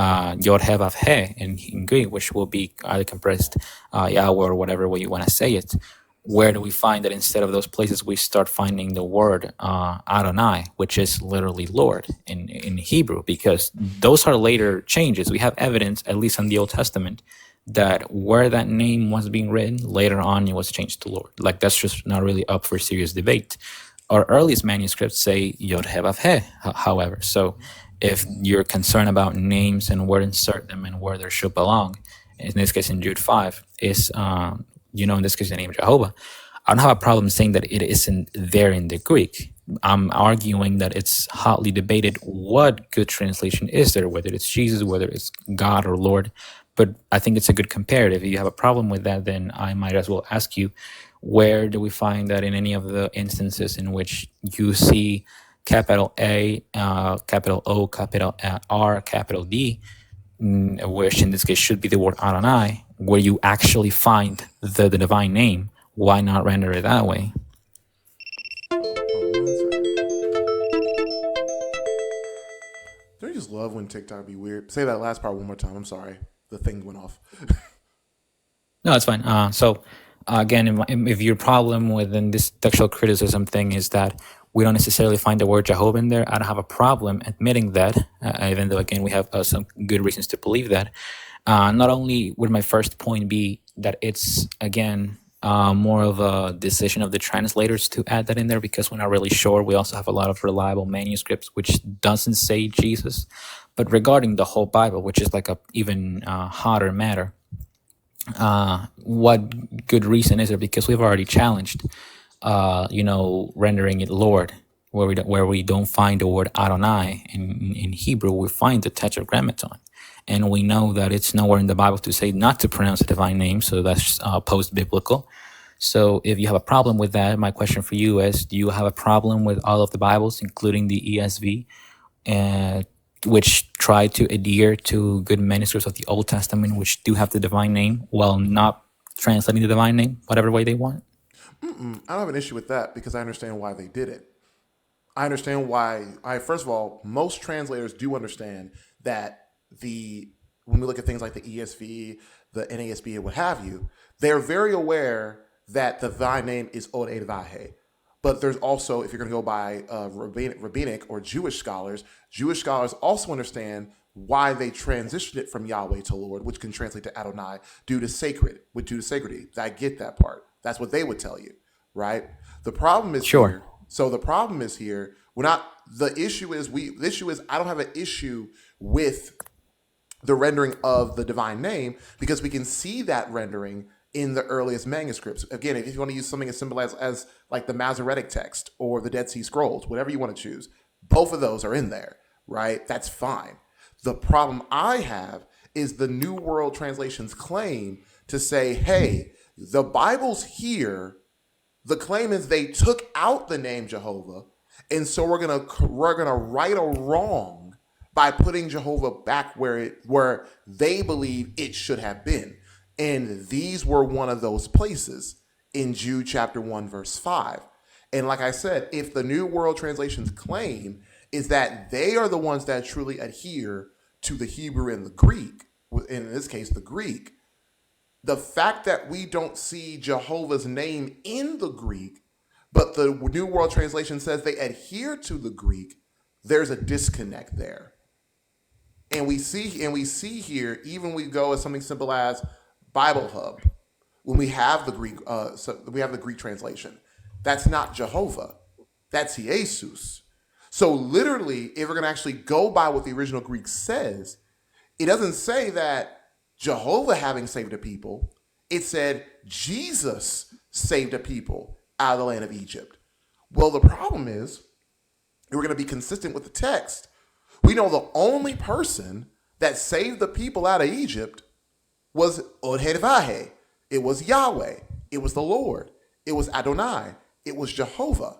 Yod He Vav He in Greek, which will be either compressed Yahweh or whatever way you want to say it, where do we find that instead of those places we start finding the word Adonai, which is literally Lord in Hebrew, because those are later changes. We have evidence, at least in the Old Testament, that where that name was being written, later on it was changed to Lord. Like, that's just not really up for serious debate. Our earliest manuscripts say Yod He Vav He, however. So if you're concerned about names and where to insert them and where they should belong, in this case in Jude 5, is in this case the name Jehovah, I don't have a problem saying that it isn't there in the Greek. I'm arguing that it's hotly debated what good translation is there, whether it's Jesus, whether it's God or Lord. But I think it's a good comparative. If you have a problem with that, then I might as well ask you, where do we find that in any of the instances in which you see capital A, capital O, capital R, capital D, which in this case should be the word Adonai, where you actually find the divine name? Why not render it that way? Don't you just love when TikTok be weird? Say that last part one more time. I'm sorry. The thing went off. No, it's fine. So again, if your problem within this textual criticism thing is that we don't necessarily find the word Jehovah in there, I don't have a problem admitting that, even though, again, we have some good reasons to believe that. Not only would my first point be that it's, again, more of a decision of the translators to add that in there because we're not really sure. We also have a lot of reliable manuscripts which doesn't say Jesus. But regarding the whole Bible, which is like a even hotter matter, what good reason is there? Because we've already challenged, rendering it Lord, where we don't find the word Adonai in Hebrew, we find the tetragrammaton. And we know that it's nowhere in the Bible to say not to pronounce the divine name, so that's post-biblical. So if you have a problem with that, my question for you is, do you have a problem with all of the Bibles, including the ESV, which try to adhere to good manuscripts of the Old Testament, which do have the divine name, while not translating the divine name whatever way they want? I don't have an issue with that because I understand why they did it. I understand why. First of all, most translators do understand that when we look at things like the ESV, the NASB, and what have you, they're very aware that the divine name is Od Vahe. But there's also, if you're going to go by rabbinic or Jewish scholars also understand why they transitioned it from Yahweh to Lord, which can translate to Adonai, due to sacredity. I get that part. That's what they would tell you, right? The problem is Sure. here. So the problem is here. The issue is I don't have an issue with the rendering of the divine name because we can see that rendering in the earliest manuscripts. Again, if you want to use something as simple as like the Masoretic text or the Dead Sea Scrolls, whatever you want to choose, both of those are in there, right? That's fine. The problem I have is the New World Translation's claim to say, hey, the Bible's here. The claim is they took out the name Jehovah, and so we're gonna right a wrong by putting Jehovah back where they believe it should have been. And these were one of those places in Jude chapter 1, verse 5. And like I said, if the New World Translation's claim is that they are the ones that truly adhere to the Hebrew and the Greek, in this case, the Greek, the fact that we don't see Jehovah's name in the Greek, but the New World Translation says they adhere to the Greek, there's a disconnect there. And we see here, even we go as something simple as Bible Hub, when we have the Greek, we have the Greek translation. That's not Jehovah, that's Jesus. So literally, if we're going to actually go by what the original Greek says, it doesn't say that Jehovah having saved a people. It said Jesus saved a people out of the land of Egypt. Well, the problem is, if we're going to be consistent with the text, we know the only person that saved the people out of Egypt was Odhedvahe. It was Yahweh. It was the Lord. It was Adonai. It was Jehovah.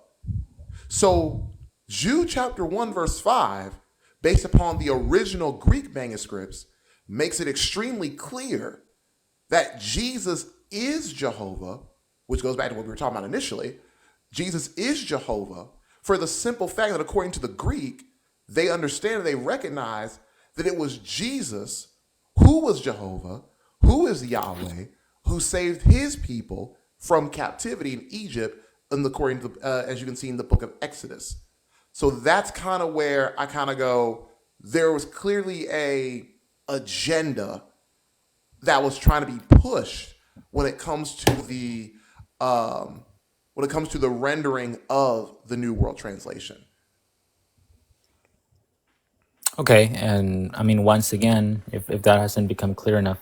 So Jude chapter 1 verse 5, based upon the original Greek manuscripts, makes it extremely clear that Jesus is Jehovah, which goes back to what we were talking about initially. Jesus is Jehovah for the simple fact that according to the Greek, they understand and they recognize that it was Jesus who was Jehovah, who is Yahweh, who saved his people from captivity in Egypt, according to, as you can see in the book of Exodus. So that's kind of where I kind of go, there was clearly a agenda that was trying to be pushed when it comes to the rendering of the New World Translation. Okay, and I mean, once again, if that hasn't become clear enough,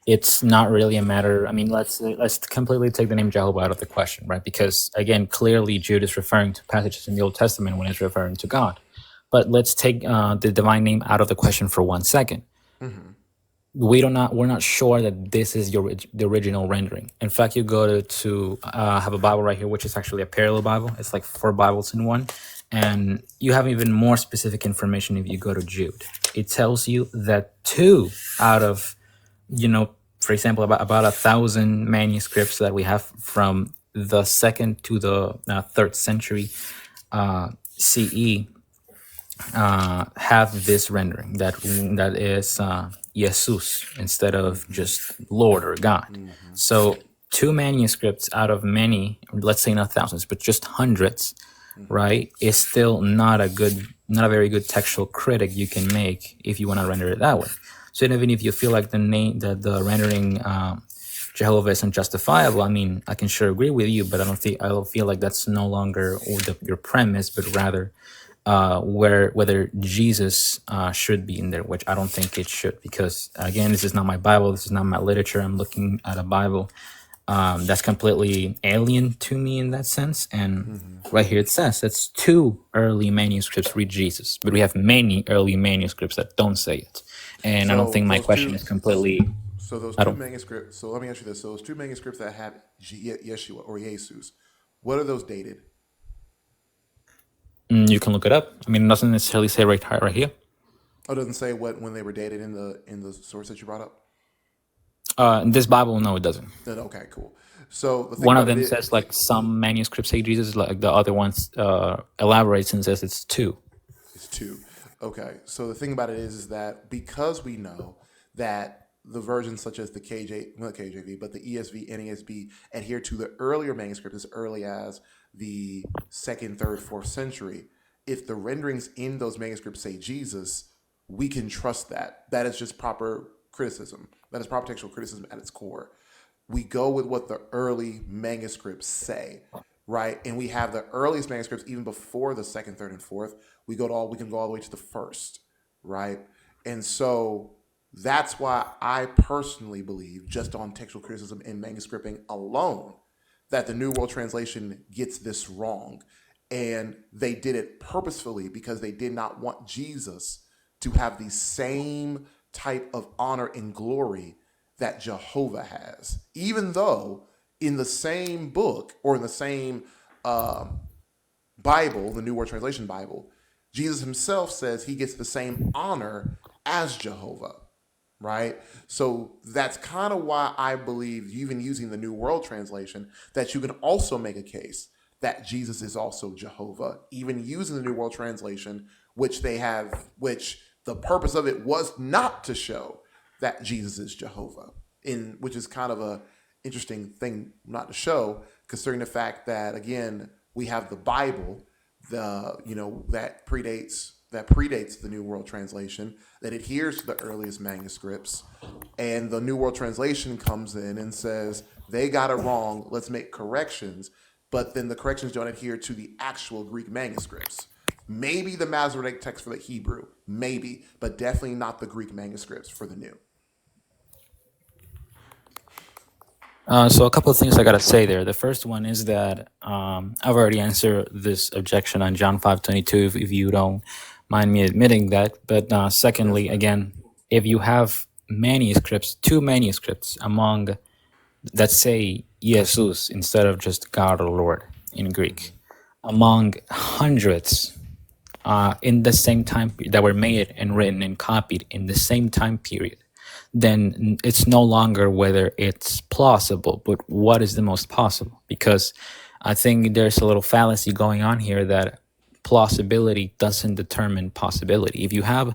it's not really a matter. I mean, let's completely take the name Jehovah out of the question, right? Because again, clearly Jude is referring to passages in the Old Testament when it's referring to God. But let's take the divine name out of the question for 1 second. We're not sure that this is the original rendering. In fact, you go to have a Bible right here, which is actually a parallel Bible. It's like 4 Bibles in one, and you have even more specific information if you go to Jude. It tells you that 2 out of, for example, about 1,000 manuscripts that we have from the 2nd to the 3rd century CE have this rendering that is Jesus instead of just Lord or God. So 2 manuscripts out of many, let's say not thousands, but just hundreds, right, is still not a very good textual critic you can make if you want to render it that way. So even if you feel like the rendering Jehovah isn't justifiable, I mean, I can sure agree with you, but I don't feel like that's no longer your premise, but rather whether Jesus should be in there, which I don't think it should, because again, this is not my Bible, this is not my literature. I'm looking at a Bible that's completely alien to me in that sense. And right here it says that's 2 early manuscripts read Jesus, but we have many early manuscripts that don't say it. And I don't think my question is completely. So those 2 manuscripts. So let me ask you this: so those 2 manuscripts that have Yeshua or Jesus, what are those dated? You can look it up. I mean, it doesn't necessarily say right here. Oh, it doesn't say when they were dated in the source that you brought up. In this Bible, no, it doesn't. Then okay, cool. So the thing One of about them it says like some manuscripts say Jesus, like the other ones elaborates and says it's 2. It's 2. Okay. So the thing about it is that because we know that the versions such as the not KJV, but the ESV, NASB adhere to the earlier manuscript as early as the 2nd, 3rd, 4th century, if the renderings in those manuscripts say Jesus, we can trust that. That is just proper criticism. That is proper textual criticism at its core. We go with what the early manuscripts say, right? And we have the earliest manuscripts even before the 2nd, 3rd, and 4th. We can go all the way to the 1st, right? And so that's why I personally believe, just on textual criticism and manuscripting alone, that the New World Translation gets this wrong. And they did it purposefully because they did not want Jesus to have the same type of honor and glory that Jehovah has. Even though in the same book or in the same Bible, the New World Translation Bible, Jesus himself says he gets the same honor as Jehovah, right? So that's kind of why I believe, even using the New World Translation, that you can also make a case that Jesus is also Jehovah, even using the New World Translation, which the purpose of it was not to show that Jesus is Jehovah, which is kind of a interesting thing not to show, considering the fact that, again, we have the Bible, that predates that predates the New World Translation that adheres to the earliest manuscripts, and the New World Translation comes in and says they got it wrong. Let's make corrections, but then the corrections don't adhere to the actual Greek manuscripts. Maybe the Masoretic text for the Hebrew, maybe, but definitely not the Greek manuscripts for the New. So a couple of things I gotta say there. The first one is that I've already answered this objection on John 5:22. If you don't mind me admitting that, but secondly, again, if you have manuscripts, two manuscripts among that say Jesus instead of just God or Lord in Greek, among hundreds in the same time that were made and written and copied in the same time period, then it's no longer whether it's plausible, but what is the most possible. Because I think there's a little fallacy going on here that plausibility doesn't determine possibility. If you have,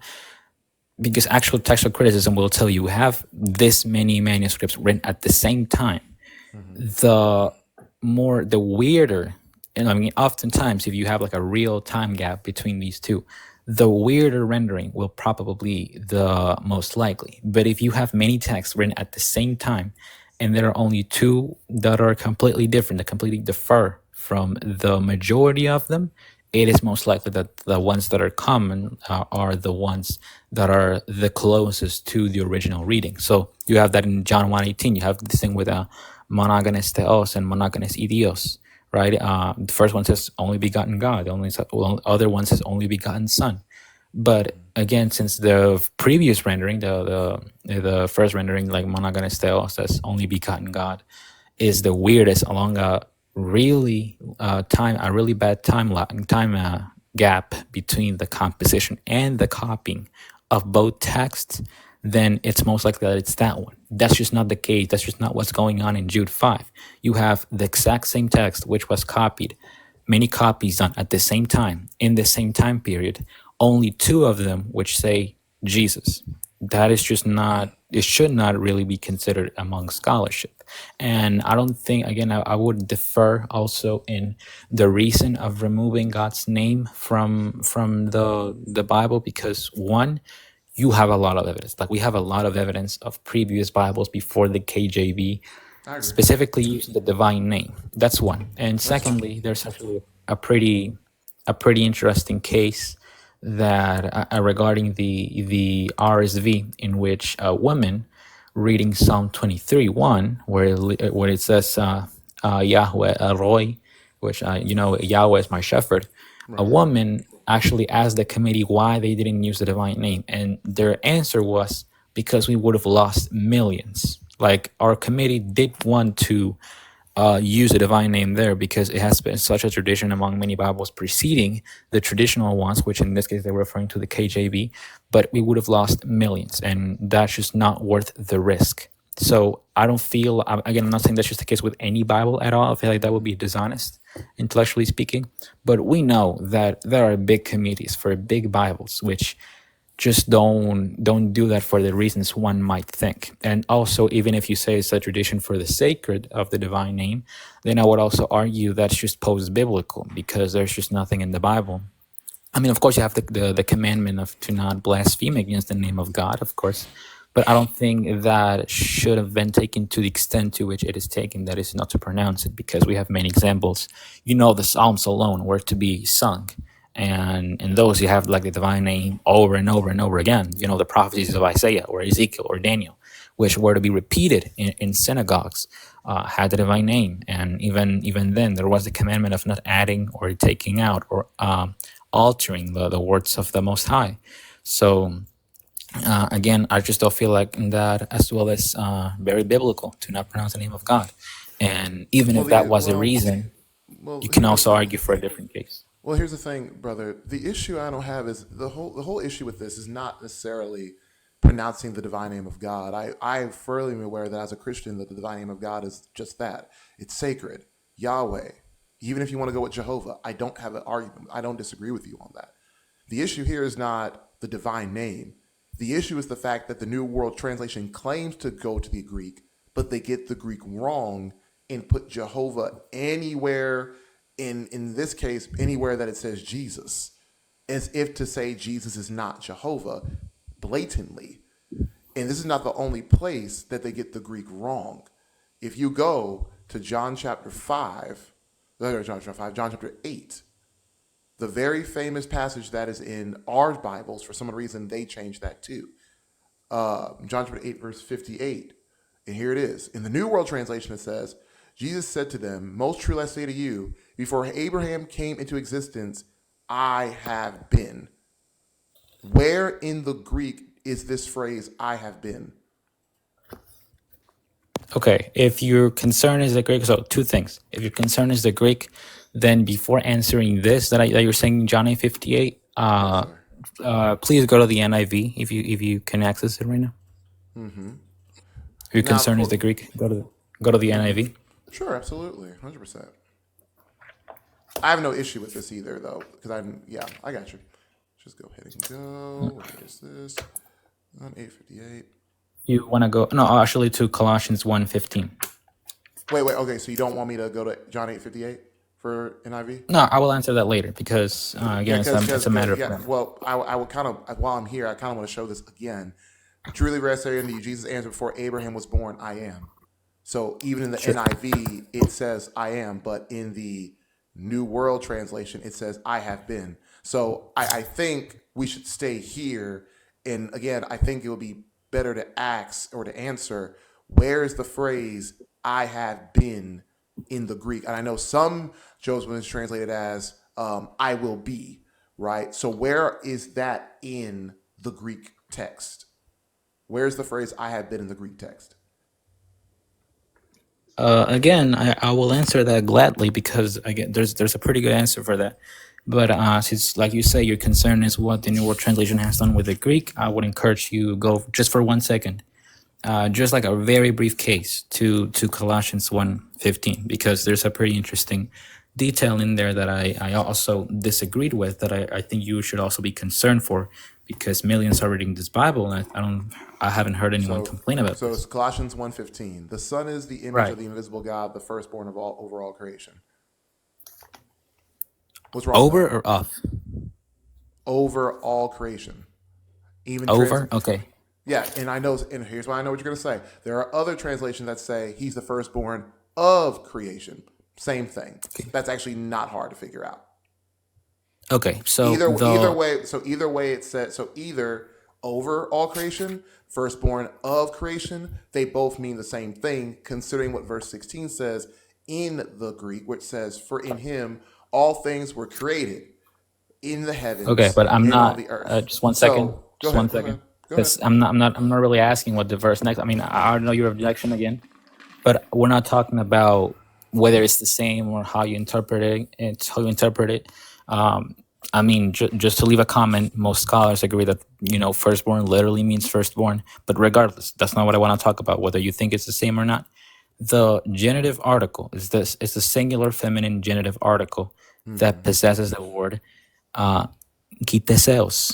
because actual textual criticism will tell you have this many manuscripts written at the same time, the weirder, and I mean, oftentimes if you have like a real time gap between these two, the weirder rendering will probably be the most likely. But if you have many texts written at the same time and there are only two that are completely different, that completely differ from the majority of them, it is most likely that the ones that are common are the ones that are the closest to the original reading. So you have that in John 1:18. You have this thing with monogenes theos and monogenes idios, right? The first one says only begotten God. The other one says only begotten Son. But again, since the previous rendering, the first rendering, like monogenes theos, says only begotten God, is the weirdest along a really bad time gap between the composition and the copying of both texts, then it's most likely that it's that one. That's just not the case. That's just not what's going on in Jude 5. You have the exact same text which was copied, many copies done at the same time in the same time period, only two of them which say Jesus. That is just not, it should not really be considered among scholarship. And I don't think, again, I would defer also in the reason of removing God's name from the Bible, because one, you have a lot of evidence. Like we have a lot of evidence of previous Bibles before the KJV specifically using the divine name. That's one. And secondly, there's actually a pretty interesting case that regarding the RSV, in which a woman reading Psalm 23:1, where it says Yahweh Elroy, which Yahweh is my shepherd. A woman actually asked the committee why they didn't use the divine name, and their answer was because we would have lost millions. Like our committee did want to use a divine name there because it has been such a tradition among many Bibles preceding the traditional ones, which in this case they were referring to the KJV, but we would have lost millions, and that's just not worth the risk. So I don't feel, again, I'm not saying that's just the case with any Bible at all. I feel like that would be dishonest, intellectually speaking. But we know that there are big committees for big Bibles, which just don't do that for the reasons one might think. And also, even if you say it's a tradition for the sacred of the divine name, then I would also argue that's just post-biblical, because there's just nothing in the Bible. I mean, of course, you have the commandment of to not blaspheme against the name of God, of course. But I don't think that should have been taken to the extent to which it is taken, that is not to pronounce it, because we have many examples. The Psalms alone were to be sung. And in those, you have like the divine name over and over and over again. The prophecies of Isaiah or Ezekiel or Daniel, which were to be repeated in synagogues, had the divine name. And even then, there was the commandment of not adding or taking out or altering the words of the Most High. So again, I just don't feel like that, as well as very biblical to not pronounce the name of God. And even if that was a reason, you can also argue for a different case. Well, here's the thing, brother. The issue I don't have is the whole issue with this is not necessarily pronouncing the divine name of God. I'm fairly aware that as a Christian that the divine name of God is just that. It's sacred. Yahweh. Even if you want to go with Jehovah, I don't have an argument. I don't disagree with you on that. The issue here is not the divine name. The issue is the fact that the New World Translation claims to go to the Greek, but they get the Greek wrong and put Jehovah anywhere, in this case, anywhere that it says Jesus. as if to say Jesus is not Jehovah blatantly. And this is not the only place that they get the Greek wrong. If you go to John chapter 5, John chapter 8, the very famous passage that is in our Bibles, for some reason they changed that too. John chapter 8, verse 58. And here it is. In the New World Translation, it says, Jesus said to them, most truly I say to you, before Abraham came into existence, I have been. Where in the Greek is this phrase, I have been? Okay, if your concern is the Greek, so two things. If your concern is the Greek, then before answering this that you're saying in John 8:58, Yes, sir. please go to the NIV if you can access it right now. If your Now, concern is the Greek, go to the NIV. sure, absolutely, 100%. I have no issue with this either, though, because I got you. Just go ahead and go. What is this? On 8:58. You want to go? No, actually, to Colossians 1:15. Wait. Okay, so you don't want me to go to John 8:58 for NIV? No, I will answer that later because again, it's a matter of time. Well, I would kind of, while I'm here, I kind of want to show this again. Truly, I say unto you, Jesus answered, before Abraham was born, I am. So even in the NIV, it says I am, but in the New World Translation, it says I have been. So I think we should stay here. And again, I think it would be better to ask or to answer, where is the phrase I have been in the Greek? And I know some Joe's when it's translated as I will be, right? So where is that in the Greek text? Where's the phrase I have been in the Greek text? Again, I will answer that gladly because again, there's a pretty good answer for that. But since, like you say, your concern is what the New World Translation has done with the Greek, I would encourage you go just for 1 second, just like a very brief case to Colossians 1:15, because there's a pretty interesting detail in there that I also disagreed with that I think you should also be concerned for, because millions are reading this Bible and I haven't heard anyone complain about So this. it's Colossians 1:15. The Son is the image Right. of the invisible God, the firstborn of all overall creation. What's wrong with Over that? or off? Over all creation. Even Over? Okay. Yeah, and I know, and here's why I know what you're going to say. There are other translations that say he's the firstborn of creation. Same thing. That's actually not hard to figure out. Okay. So Either way it says, so either over all creation, firstborn of creation, they both mean the same thing, considering what verse 16 says in the Greek, which says, for in him all things were created in the heavens. okay, but I'm and not. on the earth. Just 1 second. So, Just 1 second. Go ahead. Because I'm not really asking what the verse next. I mean, I know your objection again, but we're not talking about whether it's the same or how you interpret it. It's how you interpret it. I mean, just to leave a comment, most scholars agree that firstborn literally means firstborn. But regardless, that's not what I want to talk about. Whether you think it's the same or not, the genitive article is this. It's the singular feminine genitive article that possesses the word kitiseos,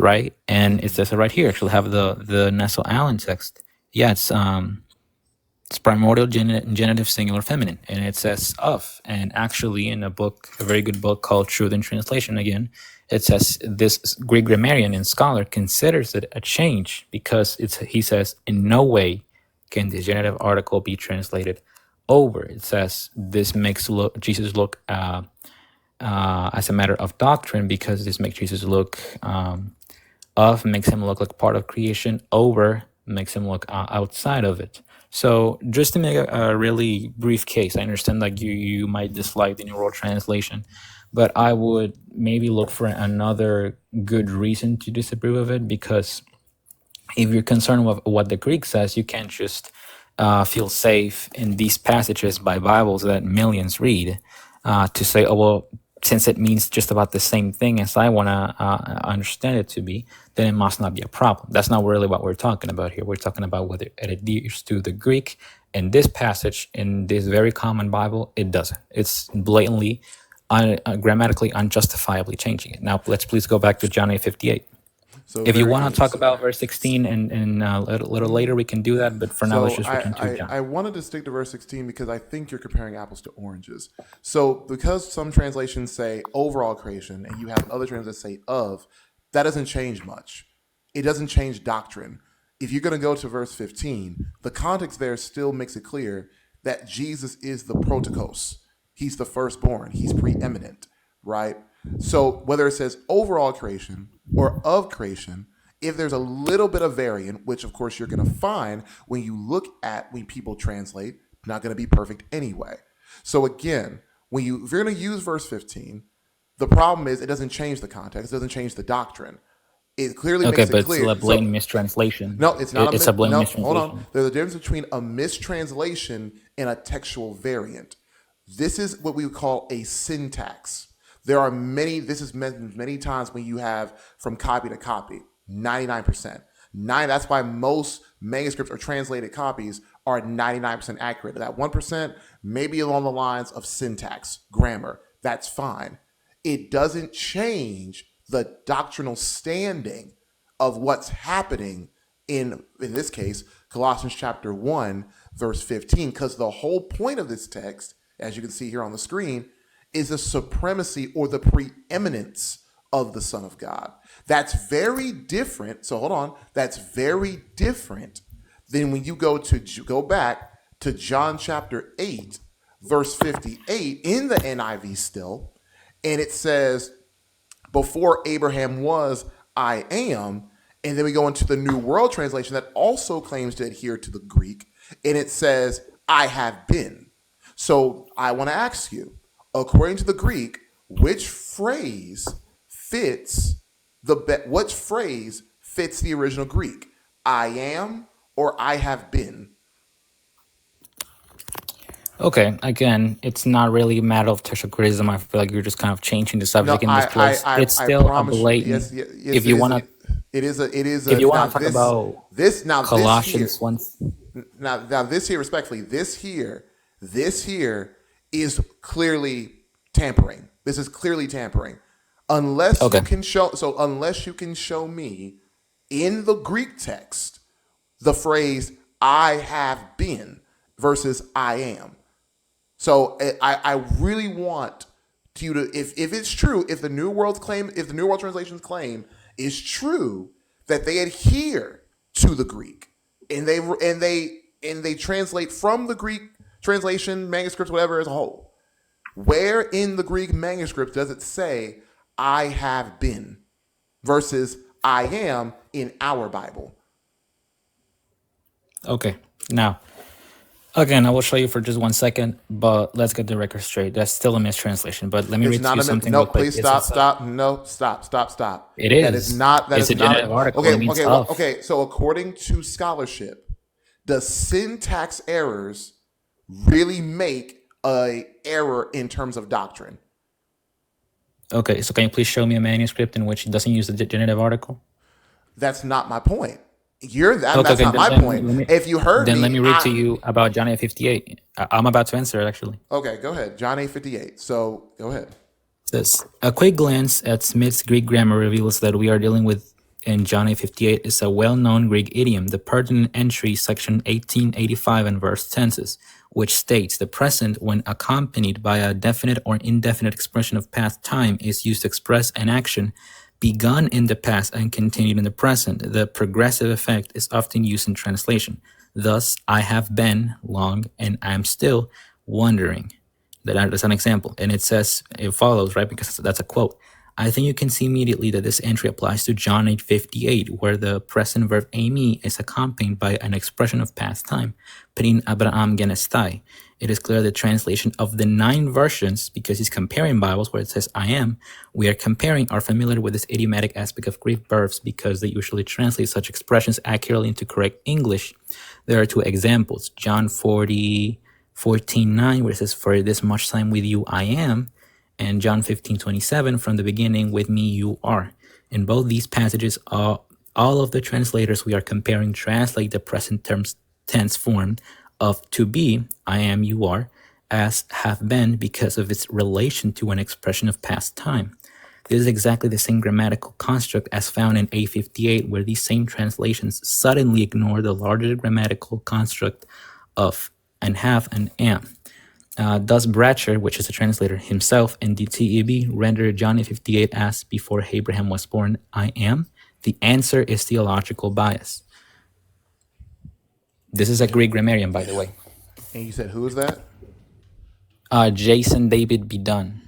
right? And it says it right here. Actually, have the Nestle Allen text. Yeah, it's primordial genitive singular feminine, and it says of. And actually, in a very good book called Truth in Translation, again, it says this Greek grammarian and scholar considers it a change because he says in no way can the genitive article be translated over. It says this makes Jesus look as a matter of doctrine, because this makes Jesus look of makes him look like part of creation, over makes him look outside of it. So just to make a really brief case, I understand that you might dislike the New World Translation, but I would maybe look for another good reason to disapprove of it, because if you're concerned with what the Greek says, you can't just feel safe in these passages by Bibles that millions read to say, oh, well, since it means just about the same thing as I want to understand it to be, then it must not be a problem. That's not really what we're talking about here. We're talking about whether it adheres to the Greek. In this passage, in this very common Bible, it doesn't. It's blatantly, grammatically, unjustifiably changing it. Now, let's please go back to John 8:58. So If you very want to good. talk about verse 16 and a little later, we can do that. But for now, let's So just return to John. I wanted to stick to verse 16 because I think you're comparing apples to oranges. So because some translations say overall creation and you have other translations that say of, that doesn't change much. It doesn't change doctrine. If you're going to go to verse 15, the context there still makes it clear that Jesus is the protokos. He's the firstborn. He's preeminent, right? So whether it says overall creation or of creation, if there's a little bit of variant, which of course you're going to find when you look at when people translate, not going to be perfect anyway. So again, if you're going to use verse 15, the problem is it doesn't change the context, it doesn't change the doctrine. It clearly Okay, makes but it it's a clear. blatant So mistranslation. no, it's not It's a blatant no. Hold mistranslation. on. There's a difference between a mistranslation and a textual variant. This is what we would call a syntax. There are many. This is mentioned many times when you have from copy to copy. 99%. That's why most manuscripts or translated copies are 99% accurate. That 1% may be along the lines of syntax, grammar. That's fine. It doesn't change the doctrinal standing of what's happening in this case, Colossians chapter 1, verse 15, because the whole point of this text, as you can see here on the screen, is the supremacy or the preeminence of the Son of God. That's very different. So hold on. That's very different than when you go back to John chapter 8, verse 58 in the NIV still, and it says, before Abraham was, I am. And then we go into the New World Translation that also claims to adhere to the Greek, and it says, I have been. So I want to ask you, according to the Greek, which phrase fits which phrase fits the original Greek? I am or I have been? Okay, again, it's not really a matter of textual criticism. I feel like you're just kind of changing the No, subject in this place. It's I still a promise you. Yes, blatant. yes, If yes, you want to, it is if a you now want to talk about this here Colossians 1, now this here respectfully this here is clearly tampering. This is clearly tampering. Unless okay, you can show me in the Greek text the phrase I have been versus I am. So I really want you to, if it's true, if the New World Translations claim is true that they adhere to the Greek and they translate from the Greek translation manuscripts, whatever as a whole, where in the Greek manuscript does it say I have been versus I am in our Bible? okay. Now, again, I will show you for just 1 second, but let's get the record straight. That's still a mistranslation. But let me It's read to not you a something no. real quick. Please stop. No, stop. It That is is. not. That It's is a not. genitive article. Okay. It means Okay. of. Okay. So according to scholarship, does syntax errors really make a error in terms of doctrine? Okay, so can you please show me a manuscript in which it doesn't use the genitive article? That's not my point. Okay, That's okay. not my point. If you heard Then let me, me read to you about John 8:58. I'm about to answer it actually. okay. Go ahead. John 8:58. So go ahead. It says a quick glance at Smith's Greek grammar reveals that we are dealing with in John 8:58 is a well-known Greek idiom, the pertinent entry section 1885 and verse tenses, which states the present when accompanied by a definite or indefinite expression of past time is used to express an action begun in the past and continued in the present. The progressive effect is often used in translation. Thus, I have been long and I am still wondering. That's an example. And it says, it follows, right? Because that's a quote. I think you can see immediately that this entry applies to John 8:58, where the present verb eimi is accompanied by an expression of past time, prin Abraham genestai. It is clear the translation of the 9 versions, because he's comparing Bibles where it says I am, we are comparing, are familiar with this idiomatic aspect of Greek verbs because they usually translate such expressions accurately into correct English. There are 2 examples, John 14:9, where it says, for this much time with you I am, and John 15:27, from the beginning with me you are. In both these passages, all of the translators we are comparing translate the present tense form of to be, I am, you are, as have been because of its relation to an expression of past time. This is exactly the same grammatical construct as found in A58, where these same translations suddenly ignore the larger grammatical construct of and have and am. Thus, Bratcher, which is a translator himself, in the TEB, rendered John 58 as, before Abraham was born, I am. The answer is theological bias. This is a Greek grammarian, by the way. And you said, who is that? Jason David Bedun.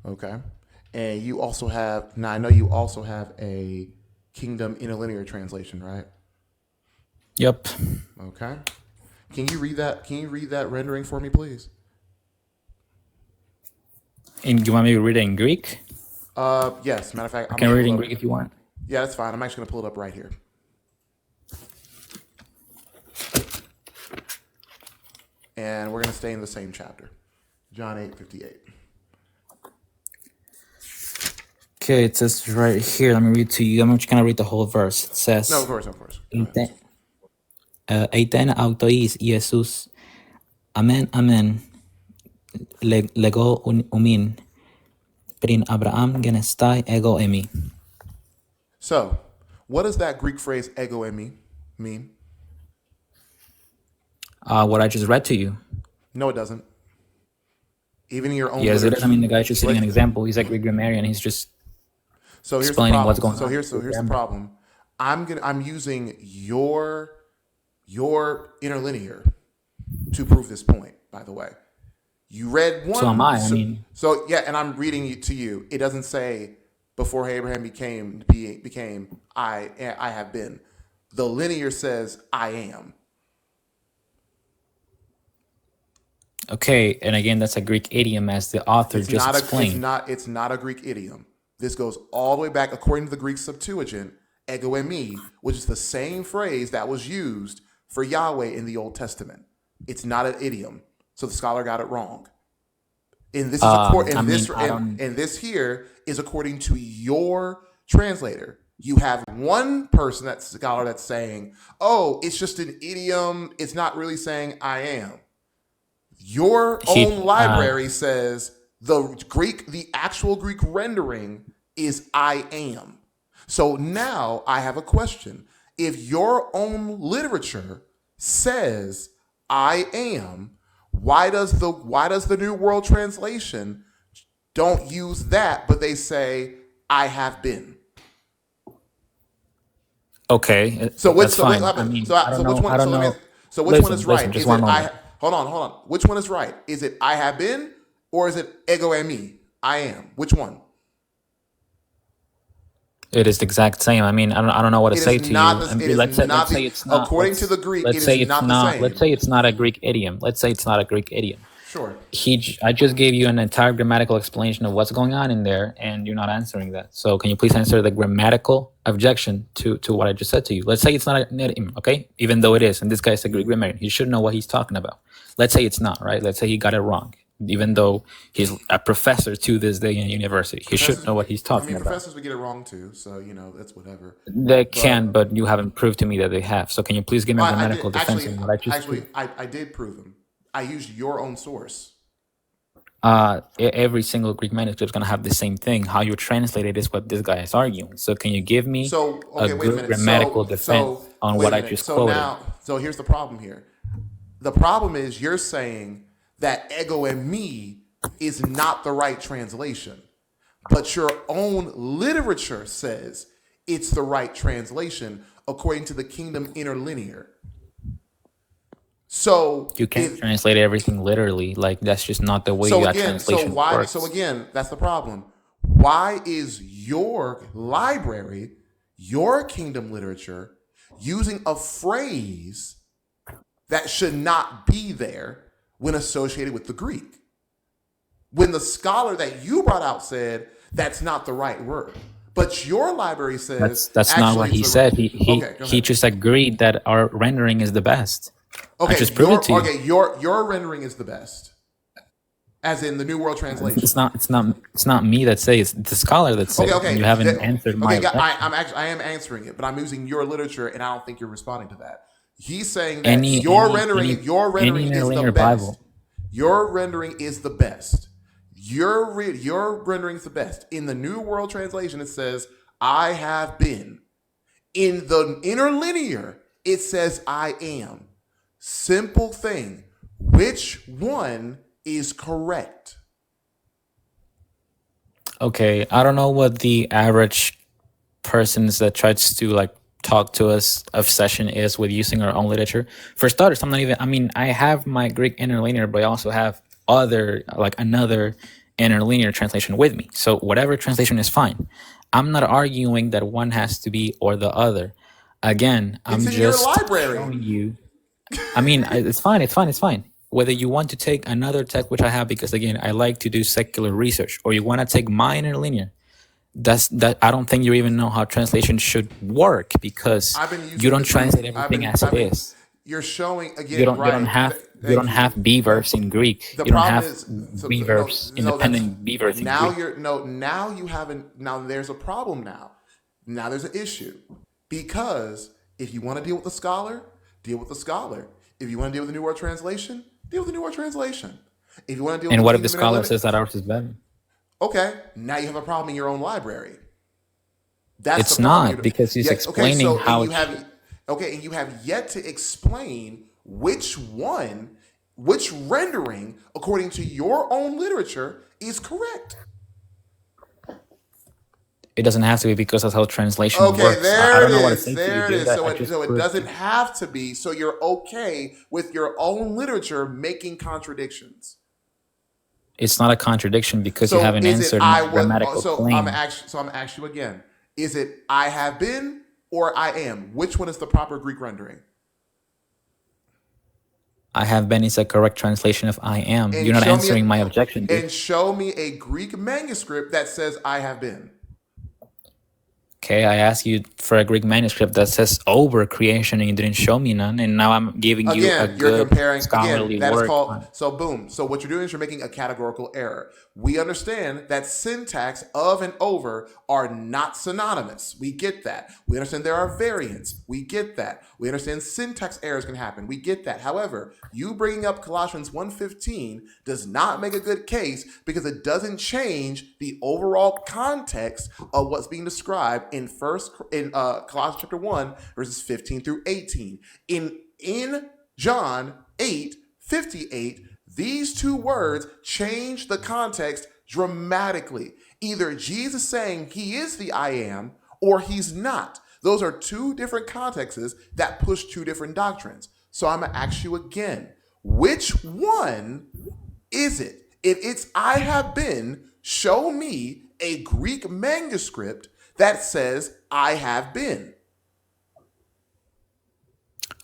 Okay. And you also have, now I know you also have a Kingdom Interlinear translation, right? Yep. Okay. Can you read that? Can you read that rendering for me, please? And you want me to read it in Greek? Yes. Matter of fact, I can read it in Greek if you want. Yeah, that's fine. I'm actually going to pull it up right here. And we're going to stay in the same chapter, John 8:58. Okay, it says right here. Let me read to you. I'm just going to read the whole verse. It says, No, of course, of course. Eiten autois Jesus. Amen, amen. Lego umin. Prin Abraham genestai ego emi. So, what does that Greek phrase ego emi mean? What I just read to you. No, it doesn't. Even in your own Yes, it literature. is. I mean, the guy's just setting an example. He's a Greek grammarian. He's just So here's explaining the problem. what's going so on. here's the problem. I'm using your interlinear to prove this point. By the way, you read one. So am I. I mean, so yeah, and I'm reading it to you. It doesn't say before Abraham became I have been. The linear says I am. okay, and again, that's a Greek idiom, as the author just explained. It's not a Greek idiom. This goes all the way back, according to the Greek Septuagint, ego emi, which is the same phrase that was used for Yahweh in the Old Testament. It's not an idiom, so the scholar got it wrong. And this is and this here is according to your translator. You have one person, that scholar, that's saying, "Oh, it's just an idiom. It's not really saying I am." Your own library says the actual Greek rendering is I am. So now I have a question. If your own literature says I am, why does the New World Translation don't use that, but they say I have been? Okay, so that's fine. I mean, I don't know. So which one is right? Just one moment. Hold on. Which one is right? Is it I have been, or is it ego emi? I am. Which one? It is the exact same. I mean, I don't know what to say to you. Let's say it's not. According to the Greek, it is not the same. Let's say it's not a Greek idiom. Sure. I just gave you an entire grammatical explanation of what's going on in there, and you're not answering that. So can you please answer the grammatical objection to what I just said to you? Let's say it's not an idiom, okay? Even though it is, and this guy's a Greek grammarian. He should know what he's talking about. Let's say it's not, right? Let's say he got it wrong. Even though he's a professor to this day in university, he should know what he's talking about. Professors would get it wrong too, so that's whatever. They can, but you haven't proved to me that they have. So can you please give me a grammatical defense on what I just I did prove them. I used your own source. Every single Greek manuscript is going to have the same thing. How you translate it is what this guy is arguing. So can you give me a good grammatical defense on what I just quoted? So here's the problem here. The problem is you're saying that ego emi is not the right translation, but your own literature says it's the right translation according to the Kingdom Interlinear. So you can't translate everything literally. Like, that's just not the way that translation works. So again, that's the problem. Why is your library, your kingdom literature, using a phrase that should not be there when associated with the Greek? When the scholar that you brought out said that's not the right word. But your library says that's not what he said. He just agreed that our rendering is the best. Okay, I just proved it to you. Okay, your rendering is the best, as in the New World Translation. It's not me that says it's the scholar that says. Okay. You haven't answered my. I am answering it, but I'm using your literature, and I don't think you're responding to that. He's saying that your rendering is the best. Bible. Your rendering is the best. Your rendering's the best. In the New World Translation, it says, I have been. In the Interlinear, it says, I am. Simple thing. Which one is correct? Okay, I don't know what the average persons that tries to like talk to us obsession is with using our own literature. For starters, I'm not even, I mean, I have my Greek interlinear, but I also have another interlinear translation with me. So whatever translation is fine. I'm not arguing that one has to be or the other. Again, I'm It's in your just library. showing you. I mean, it's fine. It's fine. It's fine. Whether you want to take another text, which I have, because again, I like to do secular research, or you want to take my interlinear, that I don't think you even know how translation should work, because I've been using you don't the translate Greek. everything as it is. You're showing again, You don't right? you don't have B verbs in Greek. The You don't problem have is, B verbs, independent B verbs in now Greek. now you haven't. Now there's a problem. Now there's an issue, because if you want to deal with the scholar, deal with the scholar. If you want to deal with the New World Translation, deal with the New World Translation. If you want to deal with And the what if the Kingdom scholar Analytic, says that ours is better? okay, now you have a problem in your own library. That's It's the problem. not, because he's Yeah, explaining so how and you have yet to explain which rendering, according to your own literature, is correct. it doesn't have to be, because that's how translation Okay, works. I there it don't know what to is. say to you, There it dude. is. So I it just so it proved doesn't it. have to be. So you're okay with your own literature making contradictions. It's not a contradiction, because you So haven't is it answered my grammatical claim. I'm asking you again. Is it I have been or I am? Which one is the proper Greek rendering? I have been is a correct translation of I am. And You're not answering my objection, dude. show me a Greek manuscript that says I have been. Okay, I asked you for a Greek manuscript that says over creation, and you didn't show me none, and now I'm giving you a Again, you're good comparing. scholarly Again, that is work called. on. So boom. So what you're doing is you're making a categorical error. We understand that syntax of and over are not synonymous. We get that. We understand there are variants. We get that. We understand syntax errors can happen. We get that. However, you bringing up Colossians 1:15 does not make a good case, because it doesn't change the overall context of what's being described in Colossians chapter 1 verses 15 through 18. In John 8:58, these two words change the context dramatically. Either Jesus saying he is the I am, or he's not. Those are two different contexts that push two different doctrines. So I'm going to ask you again, which one is it? If it's I have been, show me a Greek manuscript that says I have been.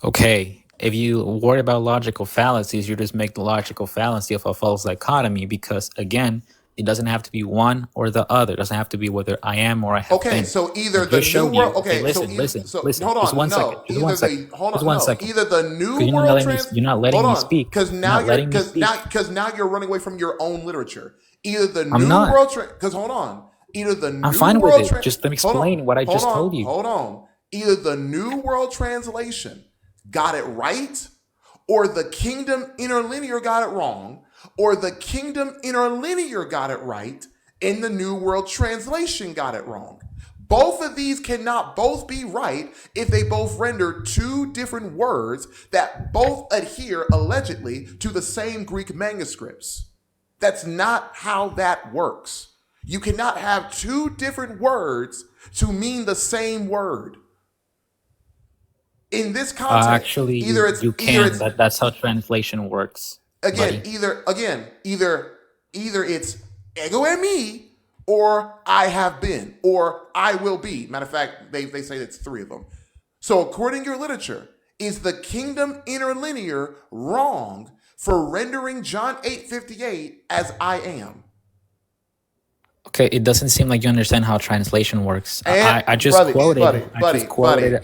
Okay, if you worry about logical fallacies, you just make the logical fallacy of a false dichotomy, because again, it doesn't have to be one or the other. It doesn't have to be whether I am or I have Okay, been. so either I the just new showed world. you. Okay, listen. hold Just on. one second. No, Just one second. Just one second. Either the Because new you're not world letting me. You're not letting hold me on, speak. because You're now not letting me speak. because now you're running away from your own literature. Either the I'm new not. world because hold on. Either the I'm new fine with world it. Just let me explain what I just told you. hold on. Either the new world translation got it right, or the kingdom interlinear got it wrong, or the kingdom interlinear got it right, and the new world translation got it wrong. Both of these cannot both be right if they both render two different words that both adhere allegedly to the same Greek manuscripts. That's not how that works. You cannot have two different words to mean the same word. In this context, Actually, you can. That's how translation works, again, buddy. either it's ego and me, or I have been, or I will be. Matter of fact, they say it's three of them. So according to your literature, is the kingdom interlinear wrong for rendering John 8:58 as I am? Okay, it doesn't seem like you understand how translation works. And I just quoted a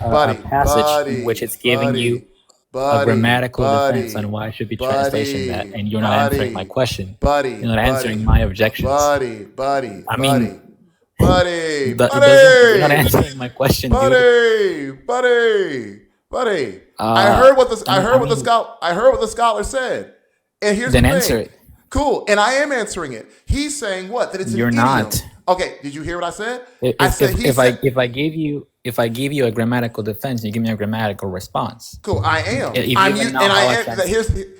passage in which it's giving you a grammatical defense on why I should be translation that, and you're not answering my question. You're not answering my objections. I mean, you're not answering my question, dude. Buddy. I heard what the scholar said. And here's Then the answer thing. it. Cool. And I am answering it. He's saying what? That it's an You're idiom. not. Okay, did you hear what I said? If I said if he if I said if I gave you a grammatical defense, you give me a grammatical response. cool. I am. If you I'm even and know I how I am. trans.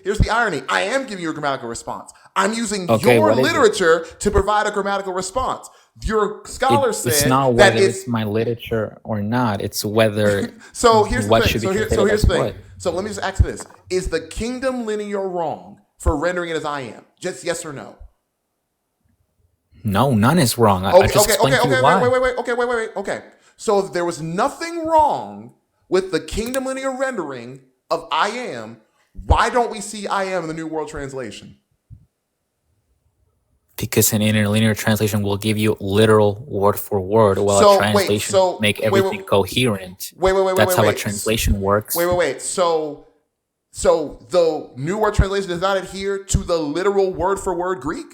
Here's the irony. I am giving you a grammatical response. I'm using Okay, your what is it? literature to provide a grammatical response. Your scholar It's said not that whether it's my literature or not. It's whether So here's the what thing. should be So translated here's as the thing. what. So let me just ask this: is the kingdom linear wrong for rendering it as I am? Just yes or no? No, none is wrong. I Okay, just okay, explained okay, to you okay, why. wait. Okay. So there was nothing wrong with the kingdom linear rendering of I am. Why don't we see I am in the New World Translation? Because an interlinear translation will give you literal word for word, while a So wait, translation so make wait, everything coherent. wait, wait, wait, wait, That's wait, how a wait, translation works. wait. So the New World Translation does not adhere to the literal word for word Greek.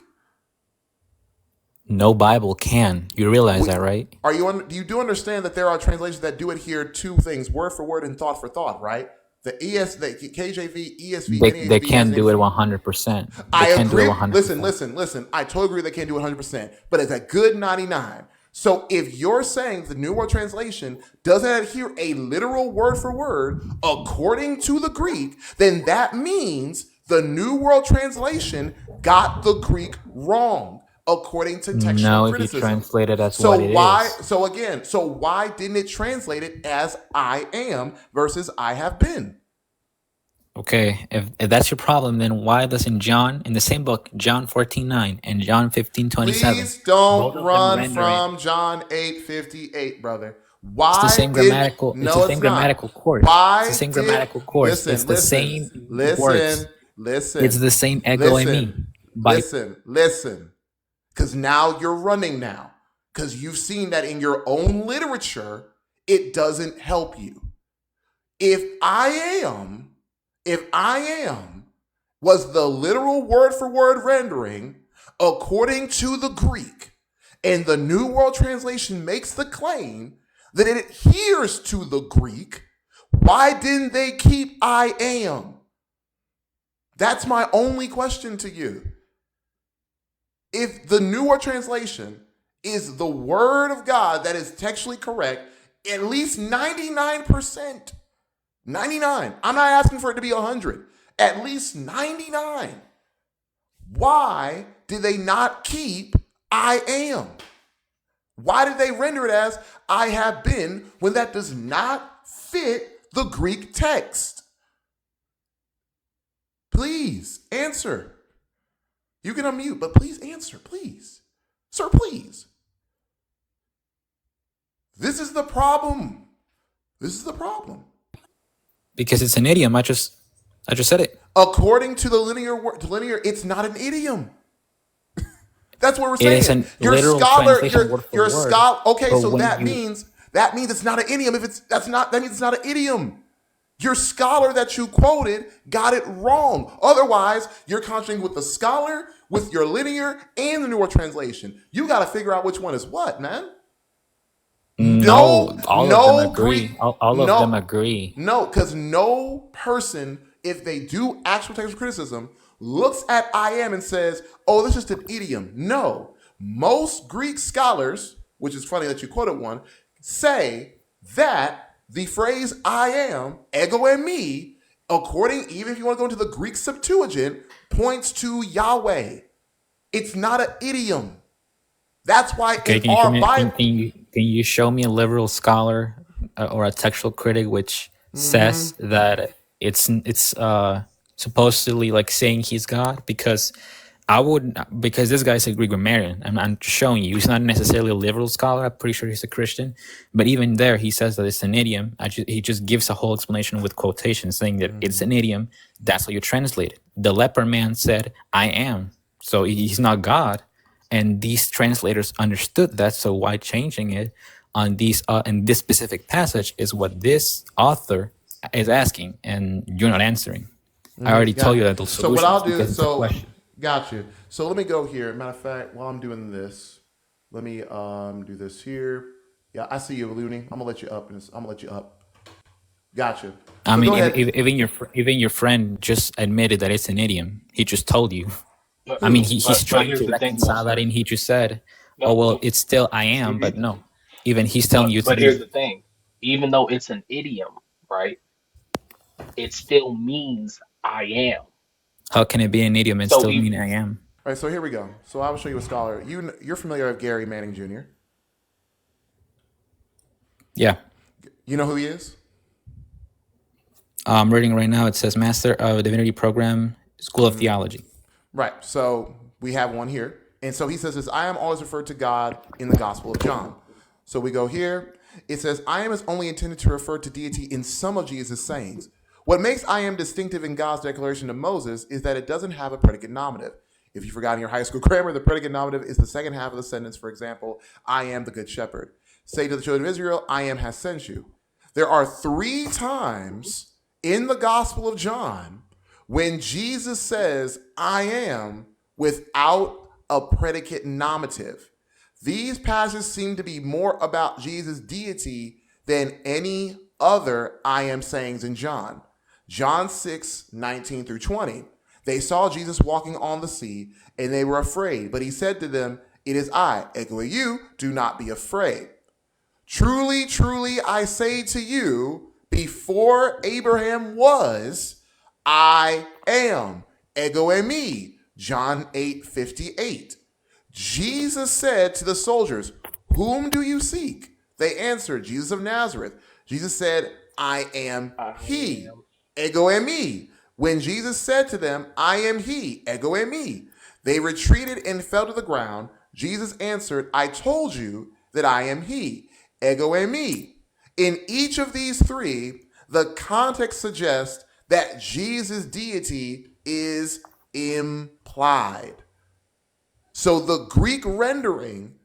No Bible can. You realize that, right? You do understand that there are translations that do adhere to things word for word and thought for thought, right? The KJV, ESV, They NASB has can't do it anything. 100%. They I can't do it agree. 100%. Listen. I totally agree they can't do it 100%, but it's a good 99. So if you're saying the New World Translation doesn't adhere a literal word for word according to the Greek, then that means the New World Translation got the Greek wrong according to textual No, if you criticism. translate it as So what it why? is. So why didn't it translate it as I am versus I have been? Okay, if that's your problem, then why doesn't John, in the same book, John 14:9 and John 15:27, Please don't both of them run render it? from John 8:58, brother. It's the Why same did grammatical. It's the no? It's same grammatical not. course. It's the Why same did grammatical course. It's the same words. It's listen, the same ego and me. By listen? Because now you're running now. Because you've seen that in your own literature, it doesn't help you. If I am was the literal word for word rendering according to the Greek, and the New World Translation makes the claim that it adheres to the Greek, why didn't they keep I am? That's my only question to you. If the New World Translation is the word of God that is textually correct, at least 99%, 99. I'm not asking for it to be 100. At least 99. Why did they not keep I am? Why did they render it as I have been when that does not fit the Greek text? Please answer. You can unmute, but please answer, please. Sir, please. This is the problem. This is the problem. because it's an idiom. I just said it. According to the linear, it's not an idiom. That's what we're It is saying. a literal translation word for Your word. scholar. Okay, But so when that you means it's not an idiom. That means it's not an idiom. Your scholar that you quoted got it wrong. Otherwise, you're contradicting with the scholar, with your linear, and the New World Translation. You got to figure out which one is what, man. No, all of them agree. Greek. All of them agree. No, because no person, if they do actual textual criticism, looks at I am and says, oh, this is just an idiom. No. Most Greek scholars, which is funny that you quoted one, say that the phrase I am, ego and me, even if you want to go into the Greek Septuagint, points to Yahweh. It's not an idiom. That's why Okay, in our Bible. can you show me a liberal scholar or a textual critic which says that it's supposedly like saying he's God? Because this guy's a Greek grammarian. I'm showing you he's not necessarily a liberal scholar. I'm pretty sure he's a Christian, but even there he says that it's an idiom. He just gives a whole explanation with quotations saying that it's an idiom. That's how you translate it. The leper man said, "I am," so he's not God. And these translators understood that, so why changing it on these in this specific passage is what this author is asking, and you're not answering. I already told you that the So what solution I'll is do, because it's a question. got you. So let me go here. Matter of fact, while I'm doing this, let me do this here. Yeah, I see you, Looney. I'm gonna let you up. I'm gonna let you up. Got you. I So mean, go ahead. even your friend just admitted that it's an idiom. He just told you. But I mean, Who? he's but trying here's to the thing, though, reconcile that, sir. and he just said, No, "Oh well, no, it's still I am," excuse but me. no, even he's telling you to But here's be. the thing. Even though it's an idiom, right? It still means I am. How can it be an idiom and So still if mean I am? All right, so here we go. So I will show you a scholar. You're familiar with Gary Manning Jr. Yeah. You know who he is? I'm reading right now. It says Master of Divinity Program, School of Theology. Right. So we have one here. And so he says this, I am always referred to God in the Gospel of John. So we go here. It says, I am is only intended to refer to deity in some of Jesus' sayings. What makes I am distinctive in God's declaration to Moses is that it doesn't have a predicate nominative. If you forgot in your high school grammar, the predicate nominative is the second half of the sentence. For example, I am the good shepherd. Say to the children of Israel, I am has sent you. There are 3 times in the Gospel of John when Jesus says, I am, without a predicate nominative. These passages seem to be more about Jesus' deity than any other I am sayings in John. John 6:19 through 20. They saw Jesus walking on the sea, and they were afraid. But he said to them, it is I, echoing you, do not be afraid. Truly, truly, I say to you, before Abraham was, I am. Ego eimi. John 8:58. Jesus said to the soldiers, whom do you seek? They answered, Jesus of Nazareth. Jesus said, I am I he. am, Ego eimi. When Jesus said to them, I am he. Ego eimi. They retreated and fell to the ground. Jesus answered, I told you that I am he. Ego eimi. In each of these 3, the context suggests that Jesus' deity is implied. So the Greek rendering,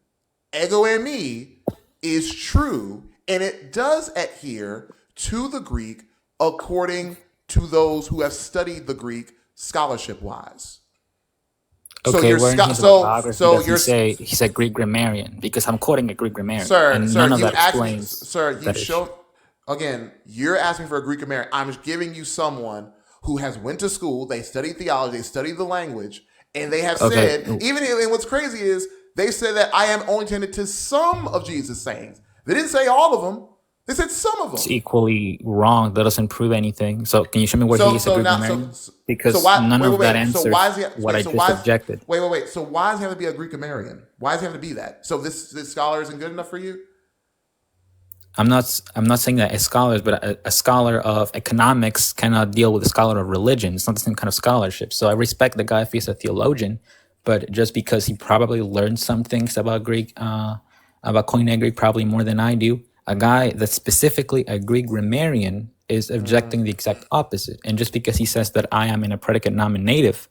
ego eimi, is true, and it does adhere to the Greek according to those who have studied the Greek scholarship-wise. So Okay, you're where in his so autobiography so does he you're say he's a Greek grammarian? Because I'm quoting a Greek grammarian, and sir, none of you that asked me, explains sir, you that issue. show again, you're asking for a Greek American. I'm giving you someone who has went to school, they studied theology, they studied the language, and they have Okay, said, and what's crazy is they said that I am only tended to some of Jesus' sayings. They didn't say all of them. They said some of it's them. equally wrong. That doesn't prove anything. So can you show me where he is a So Greek now grammarian? so Because why none wait of that wait so why answers is he what wait I so just why is objected. wait so why does he have to be a Greek American? Why does he have to be that? So this scholar isn't good enough for you? I'm not saying that as scholars, but a scholar of economics cannot deal with a scholar of religion. It's not the same kind of scholarship. So I respect the guy if he's a theologian, but just because he probably learned some things about Greek, about Koine Greek, probably more than I do, a guy that's specifically a Greek grammarian is objecting the exact opposite. And just because he says that I am in a predicate nominative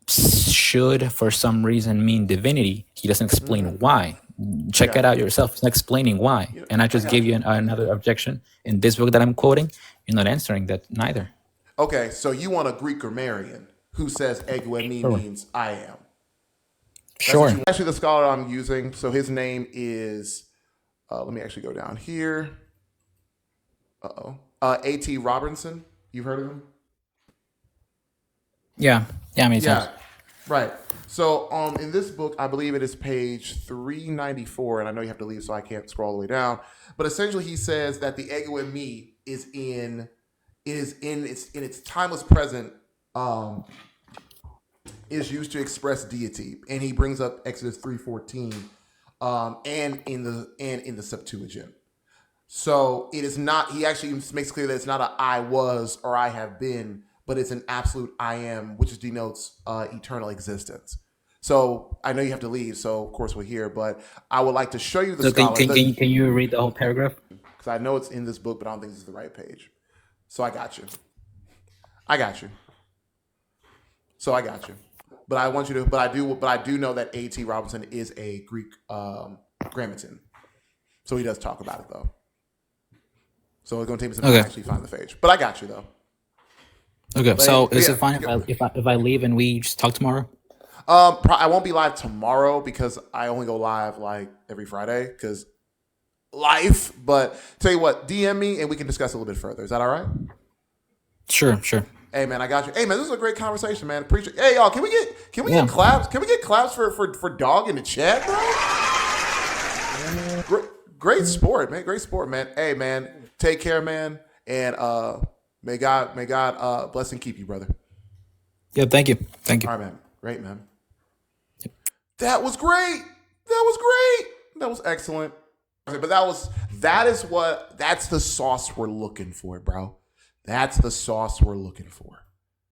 should for some reason mean divinity, he doesn't explain why. I Check it got out you. yourself. It's not explaining why. And I I just gave got you you. another objection in this book that I'm quoting. You're not answering that neither. Okay, so you want a Greek grammarian who says ego eimi Sure. means I am. That's what you Sure. want. Actually, the scholar I'm using, so his name is, let me actually go down here. A.T. Robinson. You've heard of him? Yeah. Yeah, many times. Yeah, right. So in this book, I believe it is page 394, and I know you have to leave, so I can't scroll all the way down. But essentially, he says that the ego in me is in its timeless present, is used to express deity, and he brings up Exodus 3:14, and in the Septuagint. So it is not. He actually makes clear that it's not a I was or I have been, but it's an absolute I am, which denotes eternal existence. So I know you have to leave, so of course we're here, but I would like to show you the So scholar can you read the whole paragraph? because I know it's in this book, but I don't think this is the right page. So I got you. I got you. So I got you. But I want you to. But I do know that A.T. Robinson is a Greek grammaton. So he does talk about it though. So it's going to take me some time to Okay. actually find the page. But I got you though. Okay. So is Yeah, it fine if I leave and we just talk tomorrow? I won't be live tomorrow because I only go live like every Friday because life. But tell you what, DM me and we can discuss a little bit further. Is that all right? Sure. Hey man, I got you. Hey man, this is a great conversation, man. Appreciate. Hey y'all, can we Yeah. get claps? Can we get claps for dog in the chat, bro? Great sport, man. Great sport, man. Hey man, take care, man, and may God bless and keep you, brother. Yeah, thank you. Thank you. All right, man. Great, man. That was great. That was great. That was excellent. But that's the sauce we're looking for, bro. That's the sauce we're looking for.